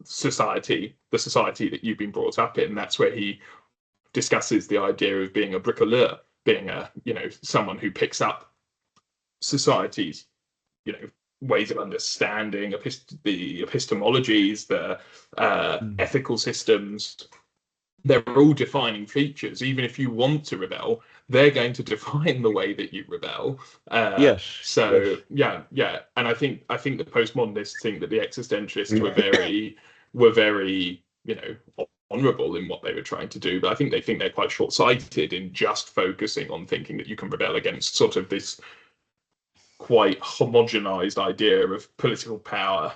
society, the society that you've been brought up in. That's where he discusses the idea of being a bricoleur, being someone who picks up society's, ways of understanding, the epistemologies, the ethical systems. They're all defining features. Even if you want to rebel, they're going to define the way that you rebel. Yes. So yes. Yeah. And I think the postmodernists think that the existentialists were very honourable in what they were trying to do, but I think they're quite short-sighted in just focusing on thinking that you can rebel against sort of this quite homogenized idea of political power,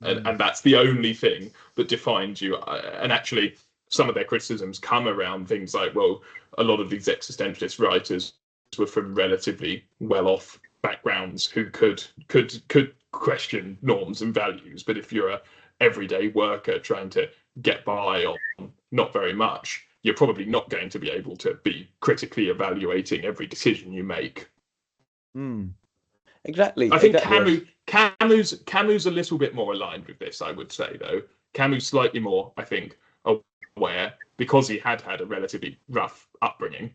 and that's the only thing that defines you. And actually, some of their criticisms come around things like, well, a lot of these existentialist writers were from relatively well-off backgrounds who could question norms and values, but if you're a everyday worker trying to get by on not very much, you're probably not going to be able to be critically evaluating every decision you make. Exactly. I think Camus a little bit more aligned with this, I would say, though. Camus slightly more, I think, aware, because he had a relatively rough upbringing.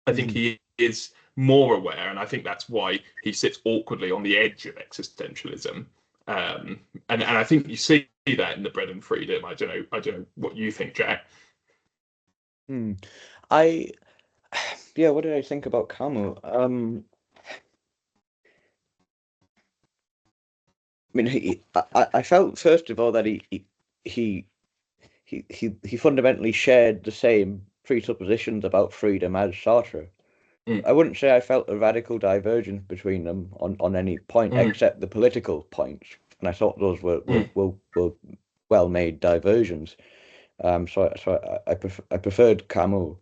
I think he is more aware, and I think that's why he sits awkwardly on the edge of existentialism. And I think you see that in The Bread and Freedom. I don't know what you think, Jack. What did I think about Camus? I mean, I felt first of all that he fundamentally shared the same presuppositions about freedom as Sartre. I wouldn't say I felt a radical divergence between them on any point except the political points, and I thought those were well-made diversions. So I preferred Camus,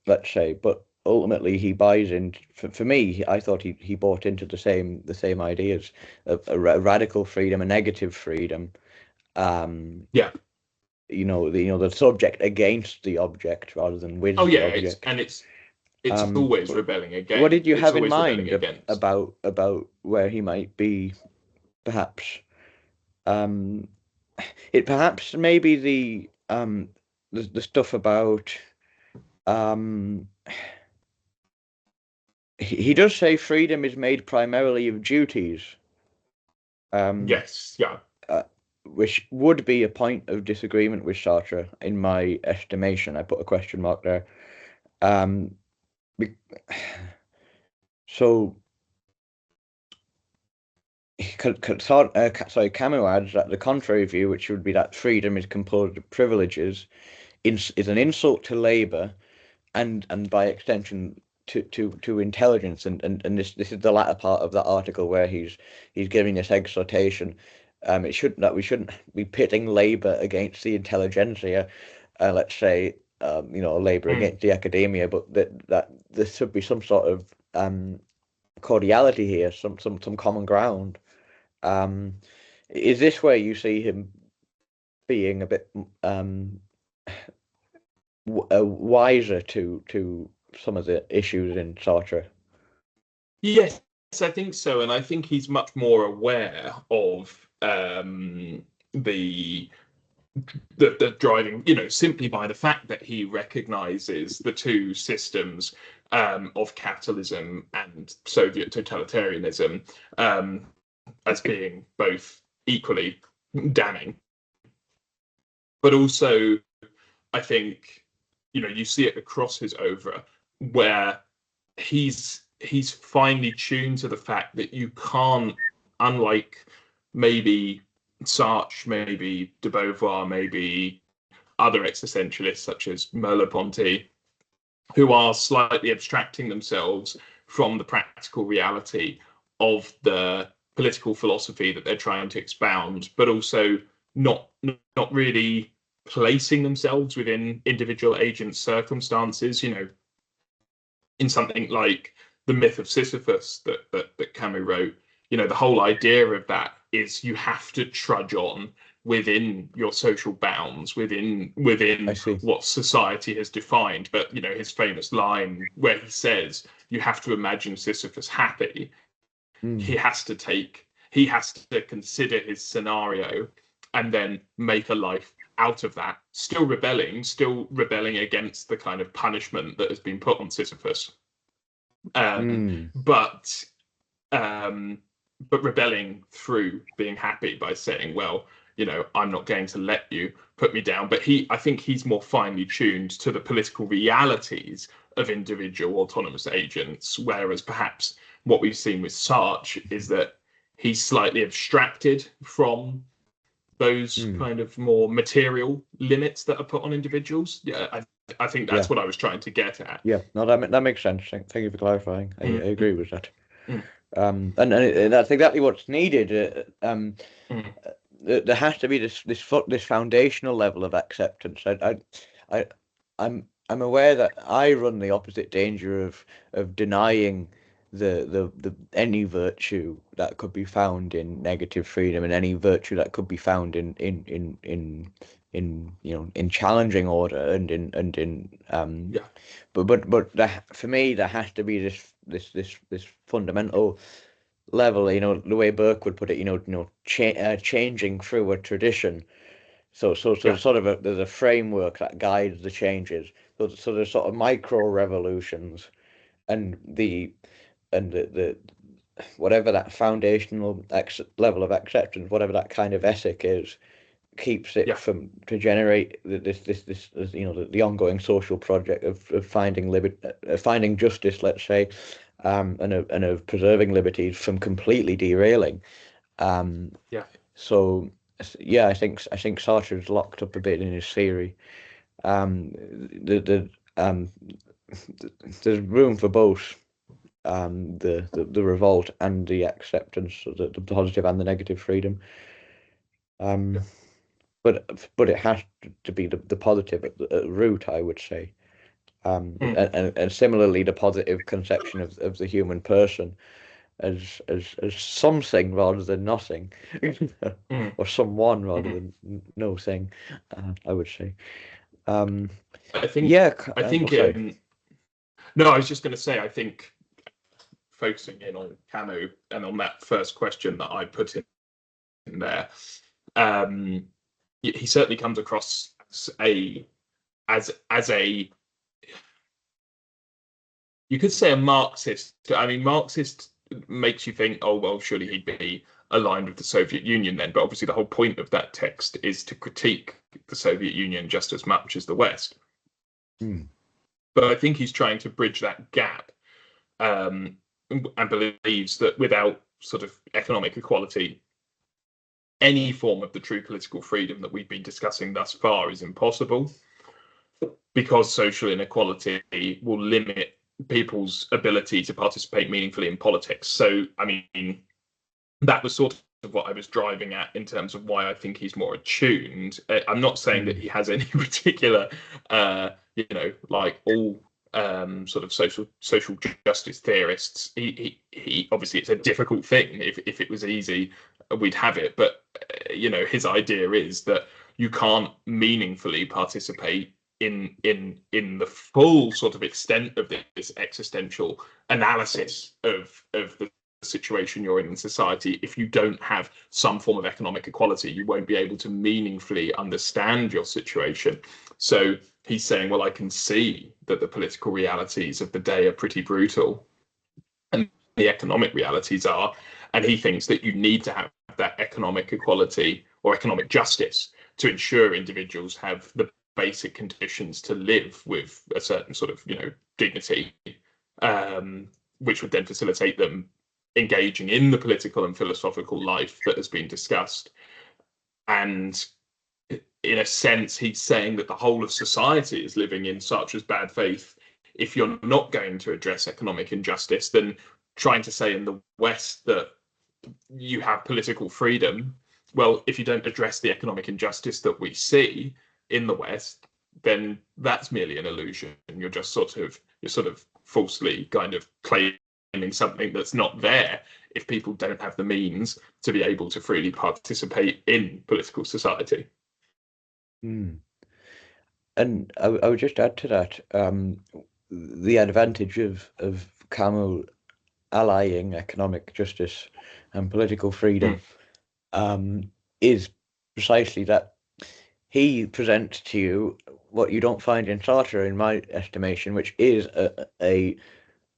let's say, but ultimately he buys in. For me, I thought he bought into the same ideas of a radical freedom, a negative freedom. The subject against the object rather than with the object. It's always rebelling against. What did you it's have in always rebelling mind against. about where he might be, perhaps? It perhaps maybe the stuff about he does say freedom is made primarily of duties. Yes, yeah. Which would be a point of disagreement with Sartre, in my estimation. I put a question mark there. So, Camus adds that the contrary view, which would be that freedom is composed of privileges, is an insult to labour, and by extension to intelligence. And this is the latter part of that article where he's giving this exhortation. We shouldn't be pitting labour against the intelligentsia, let's say, labour against the academia, but that there should be some sort of cordiality here, some common ground. Is this where you see him being a bit wiser to some of the issues in Sartre? Yes, I think so, and I think he's much more aware of the driving, simply by the fact that he recognizes the two systems of capitalism and Soviet totalitarianism as being both equally damning. But also, I think, you see it across his oeuvre where he's finely tuned to the fact that you can't, unlike maybe Sartre, maybe de Beauvoir, maybe other existentialists such as Merleau-Ponty, who are slightly abstracting themselves from the practical reality of the political philosophy that they're trying to expound, but also not really placing themselves within individual agents' circumstances. In something like the myth of Sisyphus that Camus wrote, the whole idea of that is you have to trudge on within your social bounds, within what society has defined. But his famous line where he says you have to imagine Sisyphus happy. He has to consider his scenario and then make a life out of that, still rebelling against the kind of punishment that has been put on Sisyphus, but rebelling through being happy by saying, well, I'm not going to let you put me down. But I think he's more finely tuned to the political realities of individual autonomous agents, whereas perhaps what we've seen with Sartre is that he's slightly abstracted from those kind of more material limits that are put on individuals. Yeah, I think that's what I was trying to get at. Yeah, no, that makes sense. Thank you for clarifying. I agree with that. And that's exactly what's needed. There has to be this foundational level of acceptance. I'm aware that I run the opposite danger of denying the any virtue that could be found in negative freedom, and any virtue that could be found in challenging order and in but for me there has to be this fundamental level, the way Burke would put it, changing through a tradition. So sort of there's a framework that guides the changes. So there's sort of micro revolutions, and the whatever that foundational level of acceptance, whatever that kind of ethic is, keeps it from to generate this the ongoing social project of finding finding justice, let's say, and of preserving liberties from completely derailing. So I think Sartre's locked up a bit in his theory. There's room for both. The revolt and the acceptance of the positive and the negative freedom. But it has to be the positive at the root, I would say. And similarly, the positive conception of the human person as something rather than nothing, or someone rather than no thing, I would say. I think No, I was just going to say, I think focusing in on Camus and on that first question that I put in there, he certainly comes across as a you could say a Marxist. I mean, Marxist makes you think, oh well, surely he'd be aligned with the Soviet Union then. But obviously, the whole point of that text is to critique the Soviet Union just as much as the West. But I think he's trying to bridge that gap, and believes that without sort of economic equality, any form of the true political freedom that we've been discussing thus far is impossible, because social inequality will limit people's ability to participate meaningfully in politics. So, I mean, that was sort of what I was driving at in terms of why I think he's more attuned. I'm not saying that he has any particular, like all sort of social justice theorists. He obviously, it's a difficult thing. If it was easy, we'd have it. But his idea is that you can't meaningfully participate in the full sort of extent of this existential analysis of the situation you're in society if you don't have some form of economic equality. You won't be able to meaningfully understand your situation. So he's saying, well, I can see that the political realities of the day are pretty brutal, and the economic realities are, and he thinks that you need to have that economic equality or economic justice to ensure individuals have the basic conditions to live with a certain sort of dignity, which would then facilitate them engaging in the political and philosophical life that has been discussed. And in a sense, he's saying that the whole of society is living in such as bad faith. If you're not going to address economic injustice, then trying to say in the West that you have political freedom, well, if you don't address the economic injustice that we see in the West, then that's merely an illusion. You're just sort of falsely kind of claiming something that's not there if people don't have the means to be able to freely participate in political society. And I would just add to that, the advantage of Camus allying economic justice and political freedom is precisely that he presents to you what you don't find in Sartre, in my estimation, which is a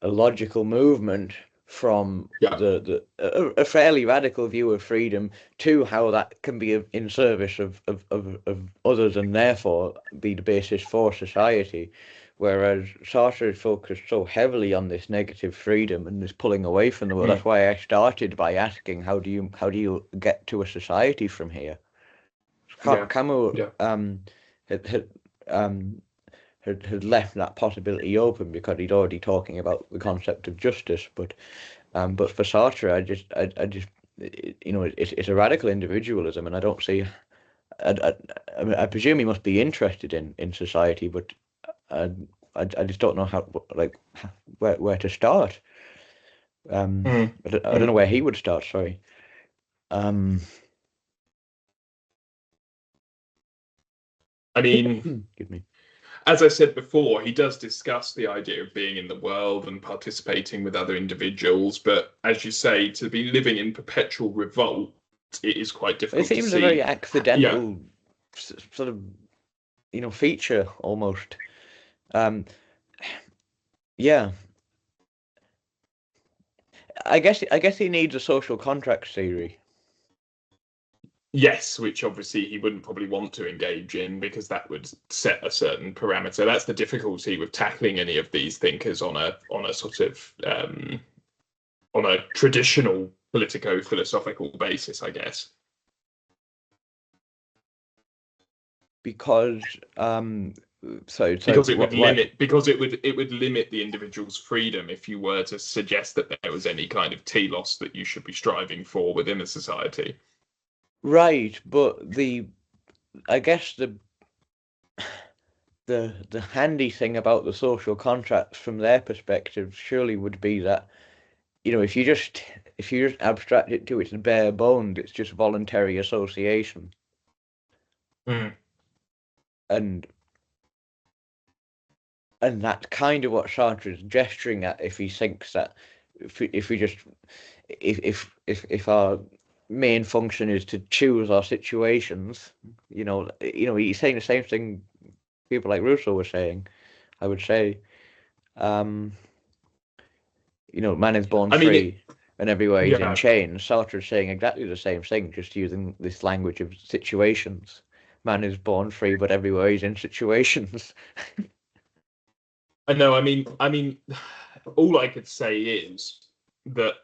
logical movement from a fairly radical view of freedom to how that can be in service of others and therefore be the basis for society. Whereas Sartre focused so heavily on this negative freedom and this pulling away from the world. That's why I started by asking, how do you get to a society from here? Camus had left that possibility open because he'd already talking about the concept of justice. But for Sartre, I just it's a radical individualism, and I don't see. I presume he must be interested in society, but I just don't know where to start. I don't know where he would start. Sorry. I mean, as I said before, he does discuss the idea of being in the world and participating with other individuals. But as you say, to be living in perpetual revolt, it is quite difficult to see. It seems a very accidental sort of, feature almost. I guess he needs a social contract theory. Yes, which obviously he wouldn't probably want to engage in because that would set a certain parameter. That's the difficulty with tackling any of these thinkers on a sort of on a traditional politico-philosophical basis, I guess. Because because it would limit the individual's freedom if you were to suggest that there was any kind of telos that you should be striving for within a society. Right, but I guess the handy thing about the social contracts from their perspective surely would be that, if you just abstract it to its bare bones, it's just voluntary association. And And that's kind of what Sartre is gesturing at if he thinks that if our main function is to choose our situations, he's saying the same thing people like Rousseau were saying, I would say. Man is born free, and everywhere he's in chains. Sartre is saying exactly the same thing, just using this language of situations. Man is born free, but everywhere he's in situations. I know. I mean, all I could say is that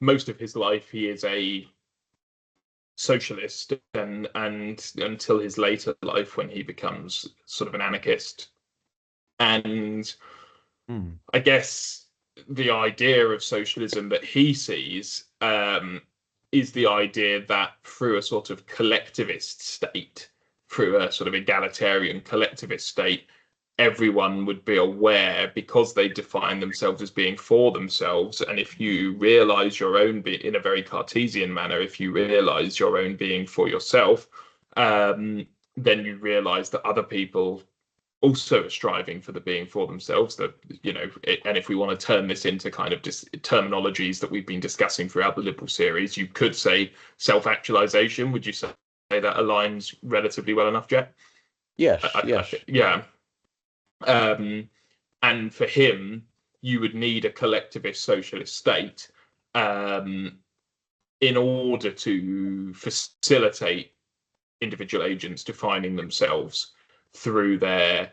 most of his life he is a socialist, and until his later life when he becomes sort of an anarchist. And I guess the idea of socialism that he sees is the idea that through a sort of collectivist state, through a sort of egalitarian collectivist state, everyone would be aware because they define themselves as being for themselves. And if you realize your own being in a very Cartesian manner, if you realize your own being for yourself, then you realize that other people also are striving for the being for themselves. That and if we want to turn this into kind of terminologies that we've been discussing throughout the liberal series, you could say self-actualization. Would you say that aligns relatively well enough, Jack? Yes. Yeah. And for him, you would need a collectivist socialist state in order to facilitate individual agents defining themselves through their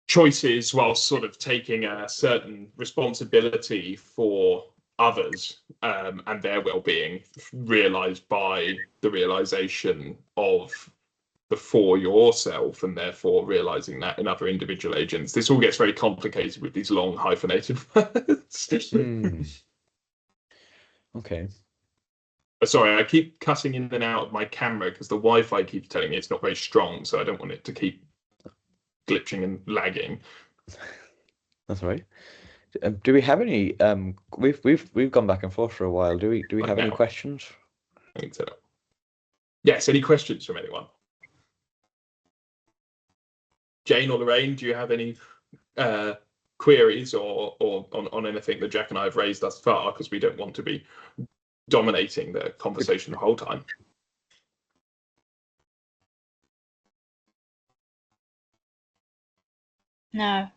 choices, while sort of taking a certain responsibility for others and their well-being, realized by the realization of the for yourself, and therefore realizing that in other individual agents. This all gets very complicated with these long hyphenated words. Okay. Sorry, I keep cutting in and out of my camera because the Wi-Fi keeps telling me it's not very strong, so I don't want it to keep glitching and lagging. That's right. Do we have any? We've gone back and forth for a while. Do we have any questions? I think so. Yes. Any questions from anyone? Jane or Lorraine, do you have any queries or on anything that Jack and I have raised thus far? Because we don't want to be dominating the conversation the whole time. No.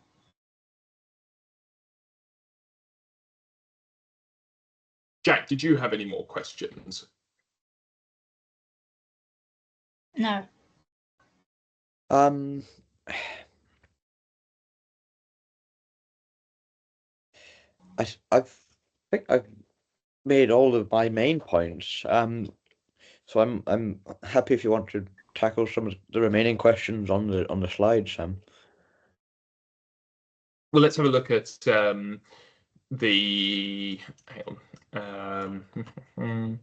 Jack, did you have any more questions? No. I think I've made all of my main points. So I'm happy if you want to tackle some of the remaining questions on the slide, Sam. Well, let's have a look at the. Hang on.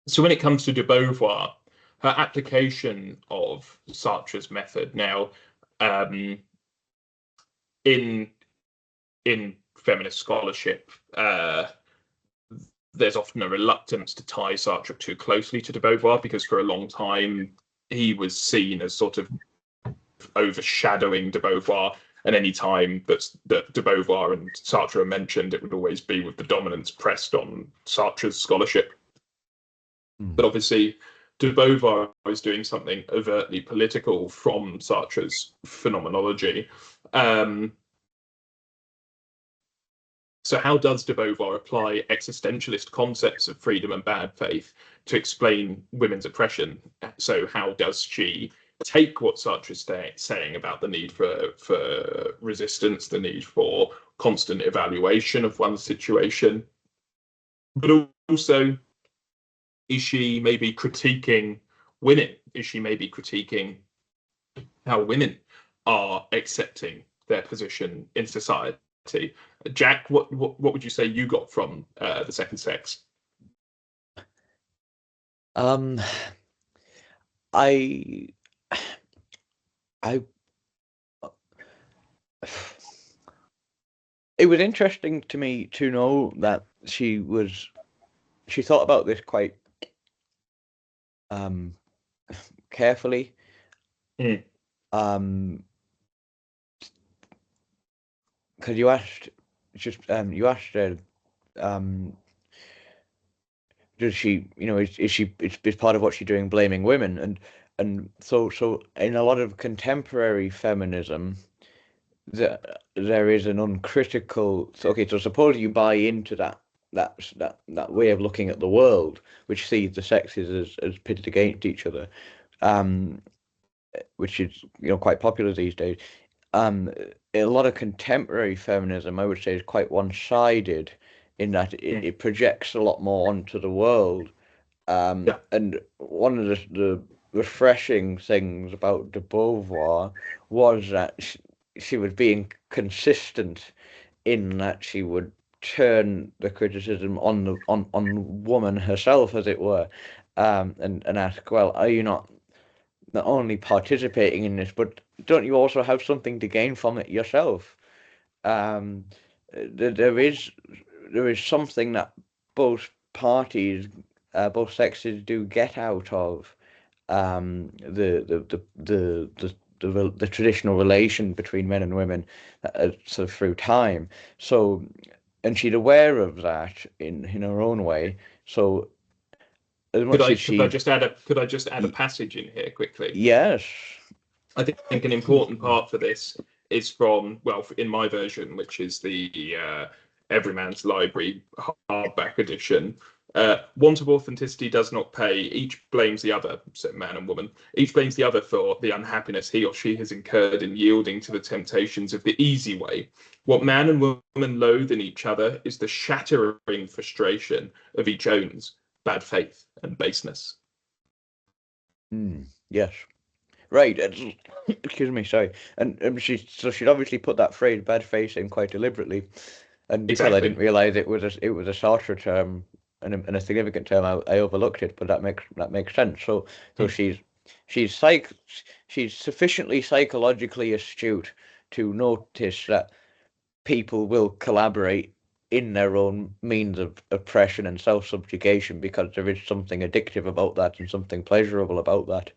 So when it comes to de Beauvoir, her application of Sartre's method now, in feminist scholarship, there's often a reluctance to tie Sartre too closely to de Beauvoir, because for a long time he was seen as sort of overshadowing de Beauvoir, and any time that de Beauvoir and Sartre are mentioned, it would always be with the dominance pressed on Sartre's scholarship. But obviously, de Beauvoir is doing something overtly political from Sartre's phenomenology. So how does de Beauvoir apply existentialist concepts of freedom and bad faith to explain women's oppression? So how does she take what Sartre is saying about the need for resistance, the need for constant evaluation of one's situation, but also, is she maybe critiquing women? Is she maybe critiquing how women are accepting their position in society? Jack, what would you say you got from the second sex? It was interesting to me to know that she thought about this quite carefully. because you asked does she, is she, it's part of what she's doing blaming women, and so in a lot of contemporary feminism, there is an uncritical. So, okay, so suppose you buy into that way of looking at the world, which sees the sexes as pitted against each other, um, which is quite popular these days. A lot of contemporary feminism, I would say, is quite one-sided in that it projects a lot more onto the world. And one of the refreshing things about de Beauvoir was that she was being consistent in that she would turn the criticism on woman herself, as it were, and ask, well, are you not only participating in this, but don't you also have something to gain from it yourself? Um, there is something that both parties, both sexes do get out of the traditional relation between men and women sort of through time. So, and she's aware of that in her own way. So, as much as Could I just add a passage in here quickly? Yes. I think an important part for this is from, well, in my version, which is the Everyman's Library hardback edition. Want of authenticity does not pay. Each blames the other, so man and woman. Each blames the other for the unhappiness he or she has incurred in yielding to the temptations of the easy way. What man and woman loathe in each other is the shattering frustration of each own's bad faith and baseness. Yes. Right. Excuse me. Sorry. And she'd obviously put that phrase "bad faith" in quite deliberately, and because I didn't realize it was a Sartre term and a significant term, I overlooked it. But that makes sense. So she's sufficiently psychologically astute to notice that people will collaborate in their own means of oppression and self-subjugation because there is something addictive about that and something pleasurable about that.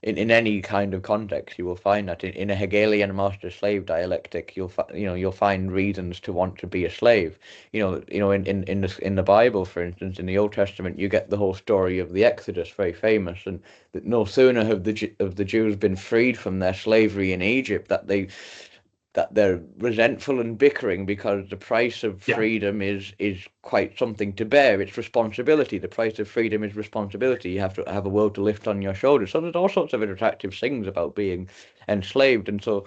In any kind of context, you will find that in a Hegelian master-slave dialectic, you'll find reasons to want to be a slave. In the Bible, for instance, in the Old Testament, you get the whole story of the Exodus, very famous, and that no sooner have the Jews been freed from their slavery in Egypt that they're resentful and bickering because the price of freedom is quite something to bear. It's responsibility. The price of freedom is responsibility. You have to have a world to lift on your shoulders. So there's all sorts of attractive things about being enslaved. And so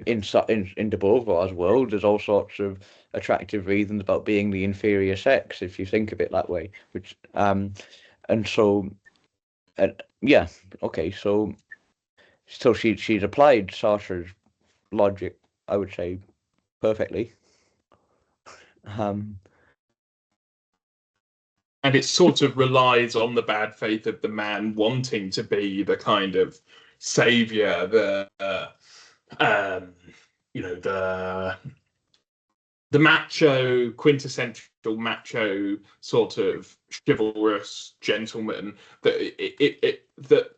in de Beauvoir's world, there's all sorts of attractive reasons about being the inferior sex, if you think of it that way. Which and so yeah, okay. So she's applied Sartre's logic, I would say, perfectly. And it sort of relies on the bad faith of the man wanting to be the kind of savior, the macho, quintessential macho sort of chivalrous gentleman. That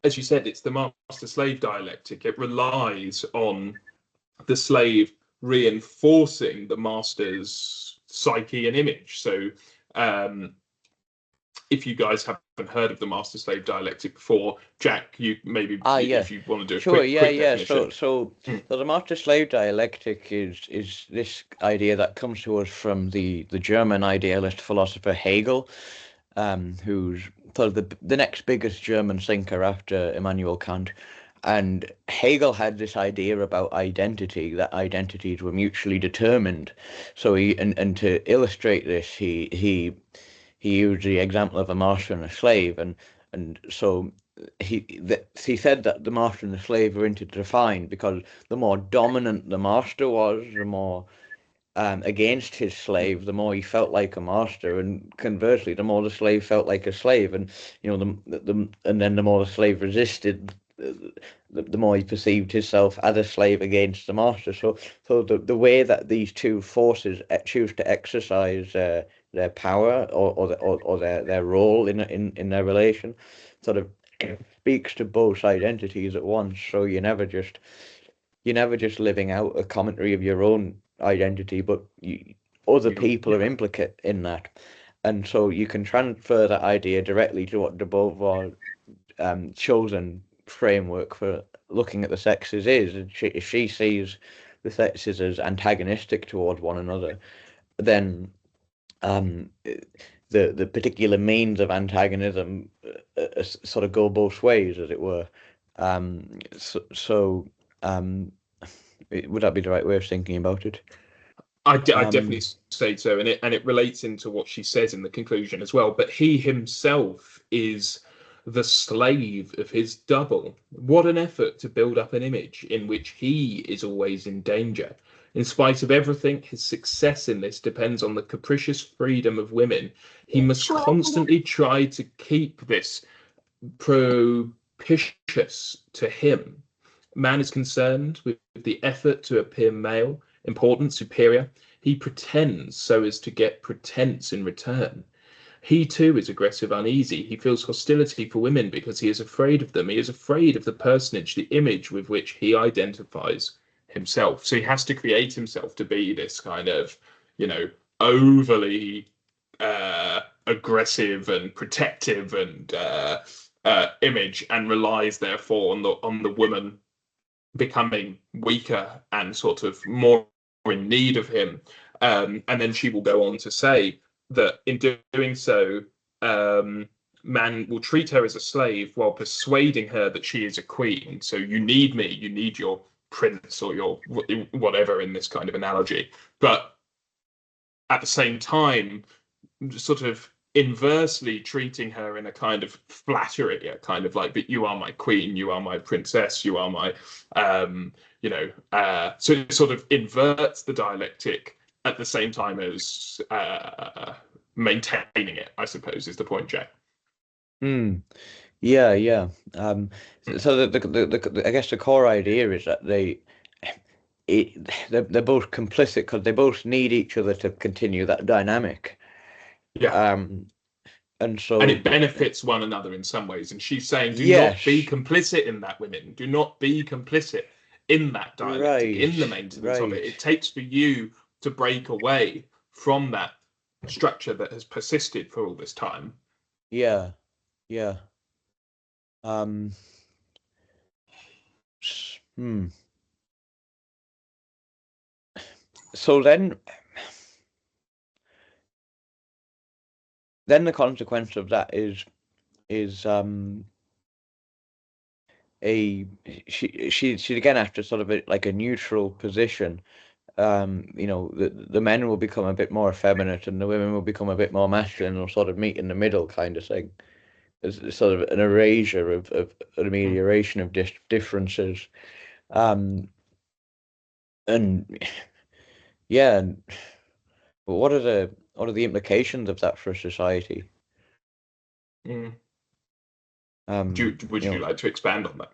as you said, it's the master-slave dialectic. It relies on the slave reinforcing the master's psyche and image. So if you guys haven't heard of the master-slave dialectic before, Jack, you maybe if you want to do a quick definition. So the master-slave dialectic is this idea that comes to us from the German idealist philosopher Hegel, who's sort of the next biggest German thinker after Immanuel Kant. And Hegel had this idea about identity, that identities were mutually determined. So and to illustrate this, he used the example of a master and a slave, and so he said that the master and the slave were intertwined because the more dominant the master was, the more against his slave, the more he felt like a master, and conversely, the more the slave felt like a slave, and and then the more the slave resisted, the more he perceived himself as a slave against the master. So the way that these two forces choose to exercise their power or their role in their relation sort of speaks to both identities at once. So you're never just living out a commentary of your own identity, but other people are implicate in that. And so you can transfer that idea directly to what de Beauvoir chosen framework for looking at the sexes is. And if she sees the sexes as antagonistic towards one another, then the particular means of antagonism sort of go both ways, as it were. Would that be the right way of thinking about it? I definitely say so, and it relates into what she says in the conclusion as well. But he himself is the slave of his double. What an effort to build up an image in which he is always in danger. In spite of everything, his success in this depends on the capricious freedom of women. He must constantly try to keep this propitious to him. Man is concerned with the effort to appear male, important, superior. He pretends so as to get pretense in return. He too is aggressive, uneasy. He feels hostility for women because he is afraid of them. He is afraid of the personage, the image with which he identifies himself. So he has to create himself to be this kind of, overly aggressive and protective and image, and relies therefore on the woman becoming weaker and sort of more in need of him. And then she will go on to say that in doing so, man will treat her as a slave while persuading her that she is a queen. So you need me, you need your prince or your whatever in this kind of analogy. But at the same time, sort of inversely treating her in a kind of flattery, a kind of like, but you are my queen, you are my princess, you are my, so it sort of inverts the dialectic at the same time as maintaining it, I suppose, is the point, Jack. Yeah. So I guess the core idea is that they're both complicit because they both need each other to continue that dynamic. Yeah. And it benefits one another in some ways. And she's saying, do not be complicit in that, women. Do not be complicit in that dialectic, in the maintenance of it. It takes for you to break away from that structure that has persisted for all this time. Yeah. So then the consequence of that is she again has to sort of like a neutral position. The men will become a bit more effeminate and the women will become a bit more masculine, or sort of meet in the middle kind of thing. It's sort of an erasure of an amelioration of differences. And what are the implications of that for society? Would you like to expand on that?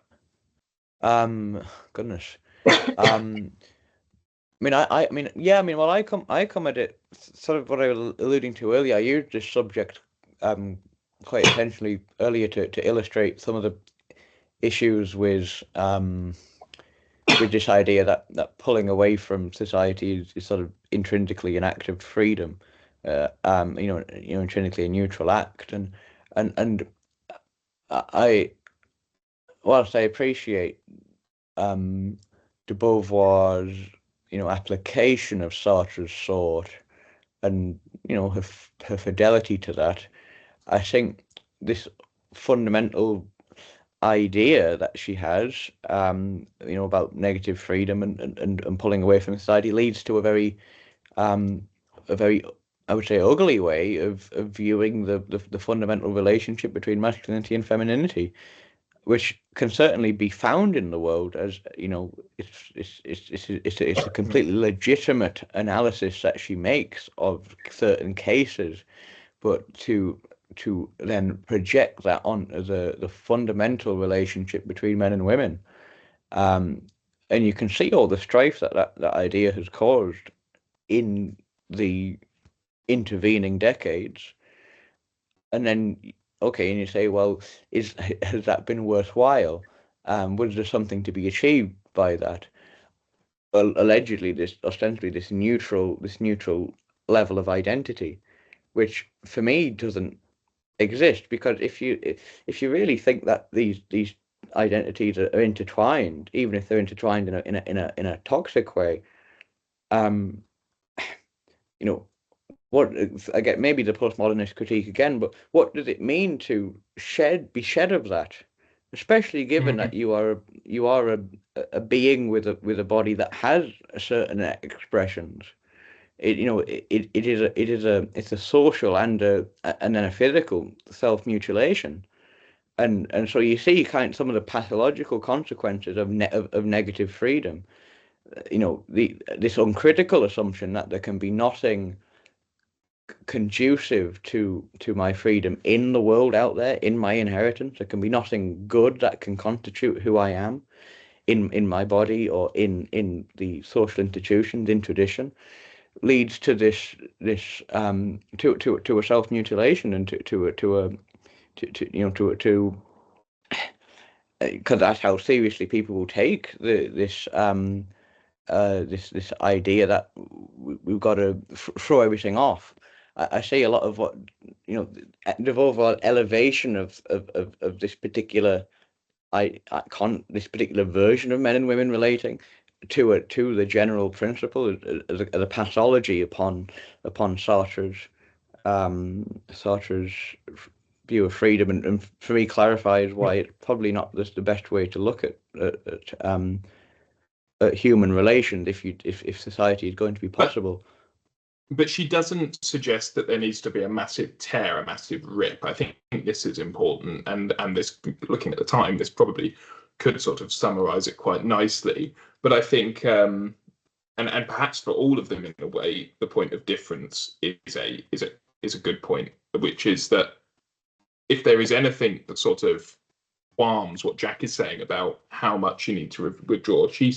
Goodness. I come at it sort of what I was alluding to earlier. I used this subject quite intentionally earlier to illustrate some of the issues with this idea that pulling away from society is sort of intrinsically an act of freedom, intrinsically a neutral act, and whilst I appreciate de Beauvoir's application of Sartre's thought and her fidelity to that, I think this fundamental idea that she has about negative freedom and pulling away from society leads to a very I would say ugly way of viewing the fundamental relationship between masculinity and femininity, which can certainly be found in the world as it's a completely legitimate analysis that she makes of certain cases, but to then project that on as the fundamental relationship between men and women, and you can see all the strife that idea has caused in the intervening decades, and then okay, and you say, well, has that been worthwhile? Was there something to be achieved by that? Well, allegedly, ostensibly this neutral level of identity, which for me doesn't exist, because if you really think that these identities are intertwined, even if they're intertwined in a toxic way, um, you know, what I get maybe the postmodernist critique again, but what does it mean to be shed of that, especially given that you are a being with a body that has certain expressions. It's a social and then a physical self-mutilation, and so you see some of the pathological consequences of negative freedom. This uncritical assumption that there can be nothing conducive to my freedom in the world out there, in my inheritance. There can be nothing good that can constitute who I am in my body or in the social institutions, in tradition, leads to this to a self-mutilation, and because that's how seriously people will take this idea that we've got to throw everything off. I see a lot of what the overall elevation of this particular this particular version of men and women relating to the general principle as a pathology upon Sartre's view of freedom, and for me clarifies why it's probably not the best way to look at human relations if society is going to be possible. But she doesn't suggest that there needs to be a massive tear, a massive rip. I think this is important, and this, looking at the time, this probably could sort of summarize it quite nicely. But I think, and perhaps for all of them in a way, the point of difference is a good point, which is that if there is anything that sort of qualms what Jack is saying about how much you need to withdraw, she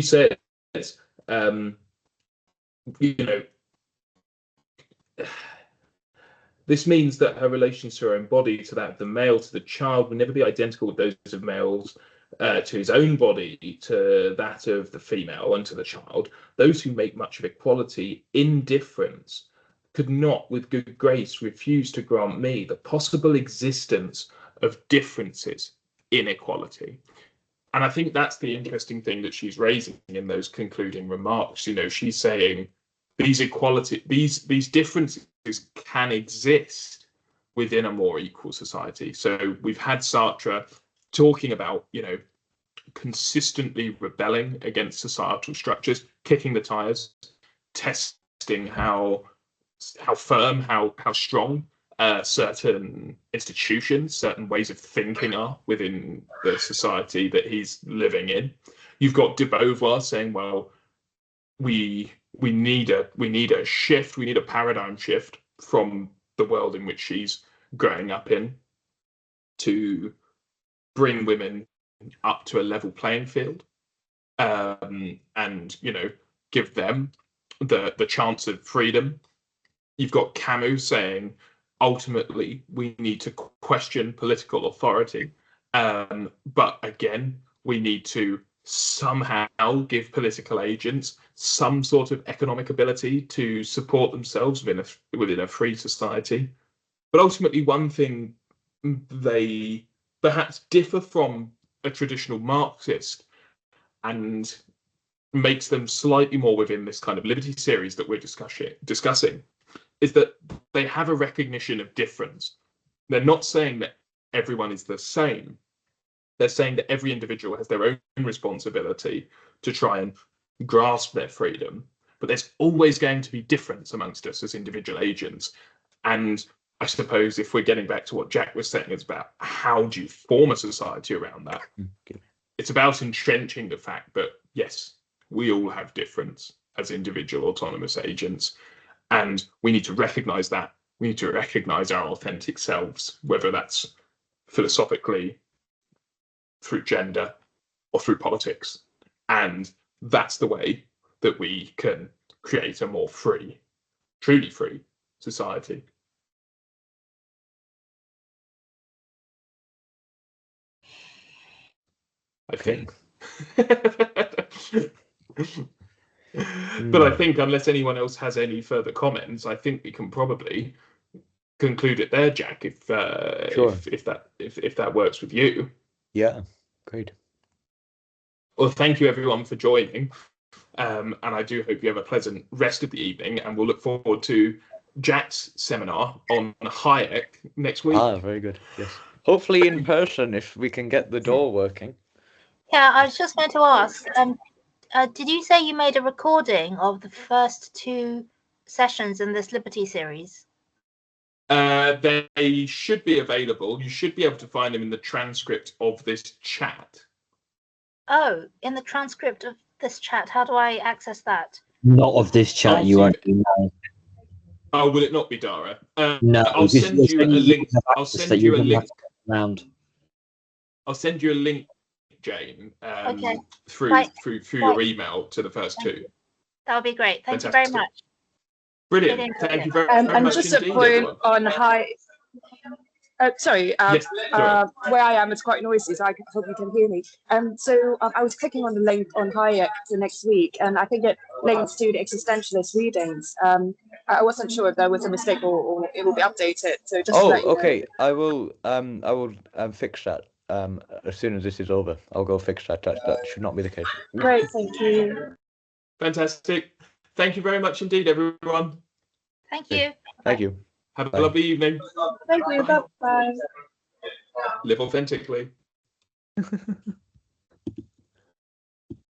says, you know, this means that her relations to her own body, to that of the male, to the child, will never be identical with those of males to his own body, to that of the female, and to the child. Those who make much of equality indifference could not, with good grace, refuse to grant me the possible existence of differences in equality. And I think that's the interesting thing that she's raising in those concluding remarks. She's saying these differences can exist within a more equal society. So we've had Sartre talking about, consistently rebelling against societal structures, kicking the tires, testing how firm, how strong certain institutions, certain ways of thinking are within the society that he's living in. You've got de Beauvoir saying, well, we need a shift, we need a paradigm shift from the world in which she's growing up in to bring women up to a level playing field, and give them the chance of freedom. You've got Camus saying ultimately we need to question political authority, but again we need to somehow give political agents some sort of economic ability to support themselves within a free society. But ultimately, one thing they perhaps differ from a traditional Marxist and makes them slightly more within this kind of liberty series that we're discussing is that they have a recognition of difference. They're not saying that everyone is the same. They're saying that every individual has their own responsibility to try and grasp their freedom, but there's always going to be difference amongst us as individual agents. And I suppose if we're getting back to what Jack was saying, it's about how do you form a society around that? Okay. It's about entrenching the fact that, yes, we all have difference as individual autonomous agents, and we need to recognize that. We need to recognize our authentic selves, whether that's philosophically, through gender, or through politics. And that's the way that we can create a more free, truly free society. I think. Hmm. But I think unless anyone else has any further comments, I think we can probably conclude it there, Jack, if Sure. if that works with you. Yeah, great. Well, thank you everyone for joining. And I do hope you have a pleasant rest of the evening, and we'll look forward to Jack's seminar on Hayek next week. Ah, very good. Yes. Hopefully in person if we can get the door working. Yeah, I was just going to ask, did you say you made a recording of the first 2 sessions in this Liberty series? They should be available. You should be able to find them in the transcript of this chat. Oh, in the transcript of this chat, how do I access that? Not of this chat. I'll You see won't it. know. Oh, will it not be Dara? No, I'll send you a link. I'll send you a link. Round. I'll send you a link, Jane, Okay. through Right. your email to the first 2. That would be great. Thank Fantastic. you very much. Brilliant. Thank you very And much just indeed, a point everyone. on high. Sorry, Yes, sorry. where I am, it's quite noisy, so I hope you can hear me. So I was clicking on the link on Hayek for next week, and I think it links to the existentialist readings. I wasn't sure if there was a mistake or it will be updated. So just to Oh, let you know. okay. I will fix that as soon as this is over. I'll go fix that. That should not be the case. Great, thank you. Fantastic. Thank you very much indeed, everyone. Thank you. Thank you. Have a Bye. lovely evening. Thank you. Bye. Live authentically.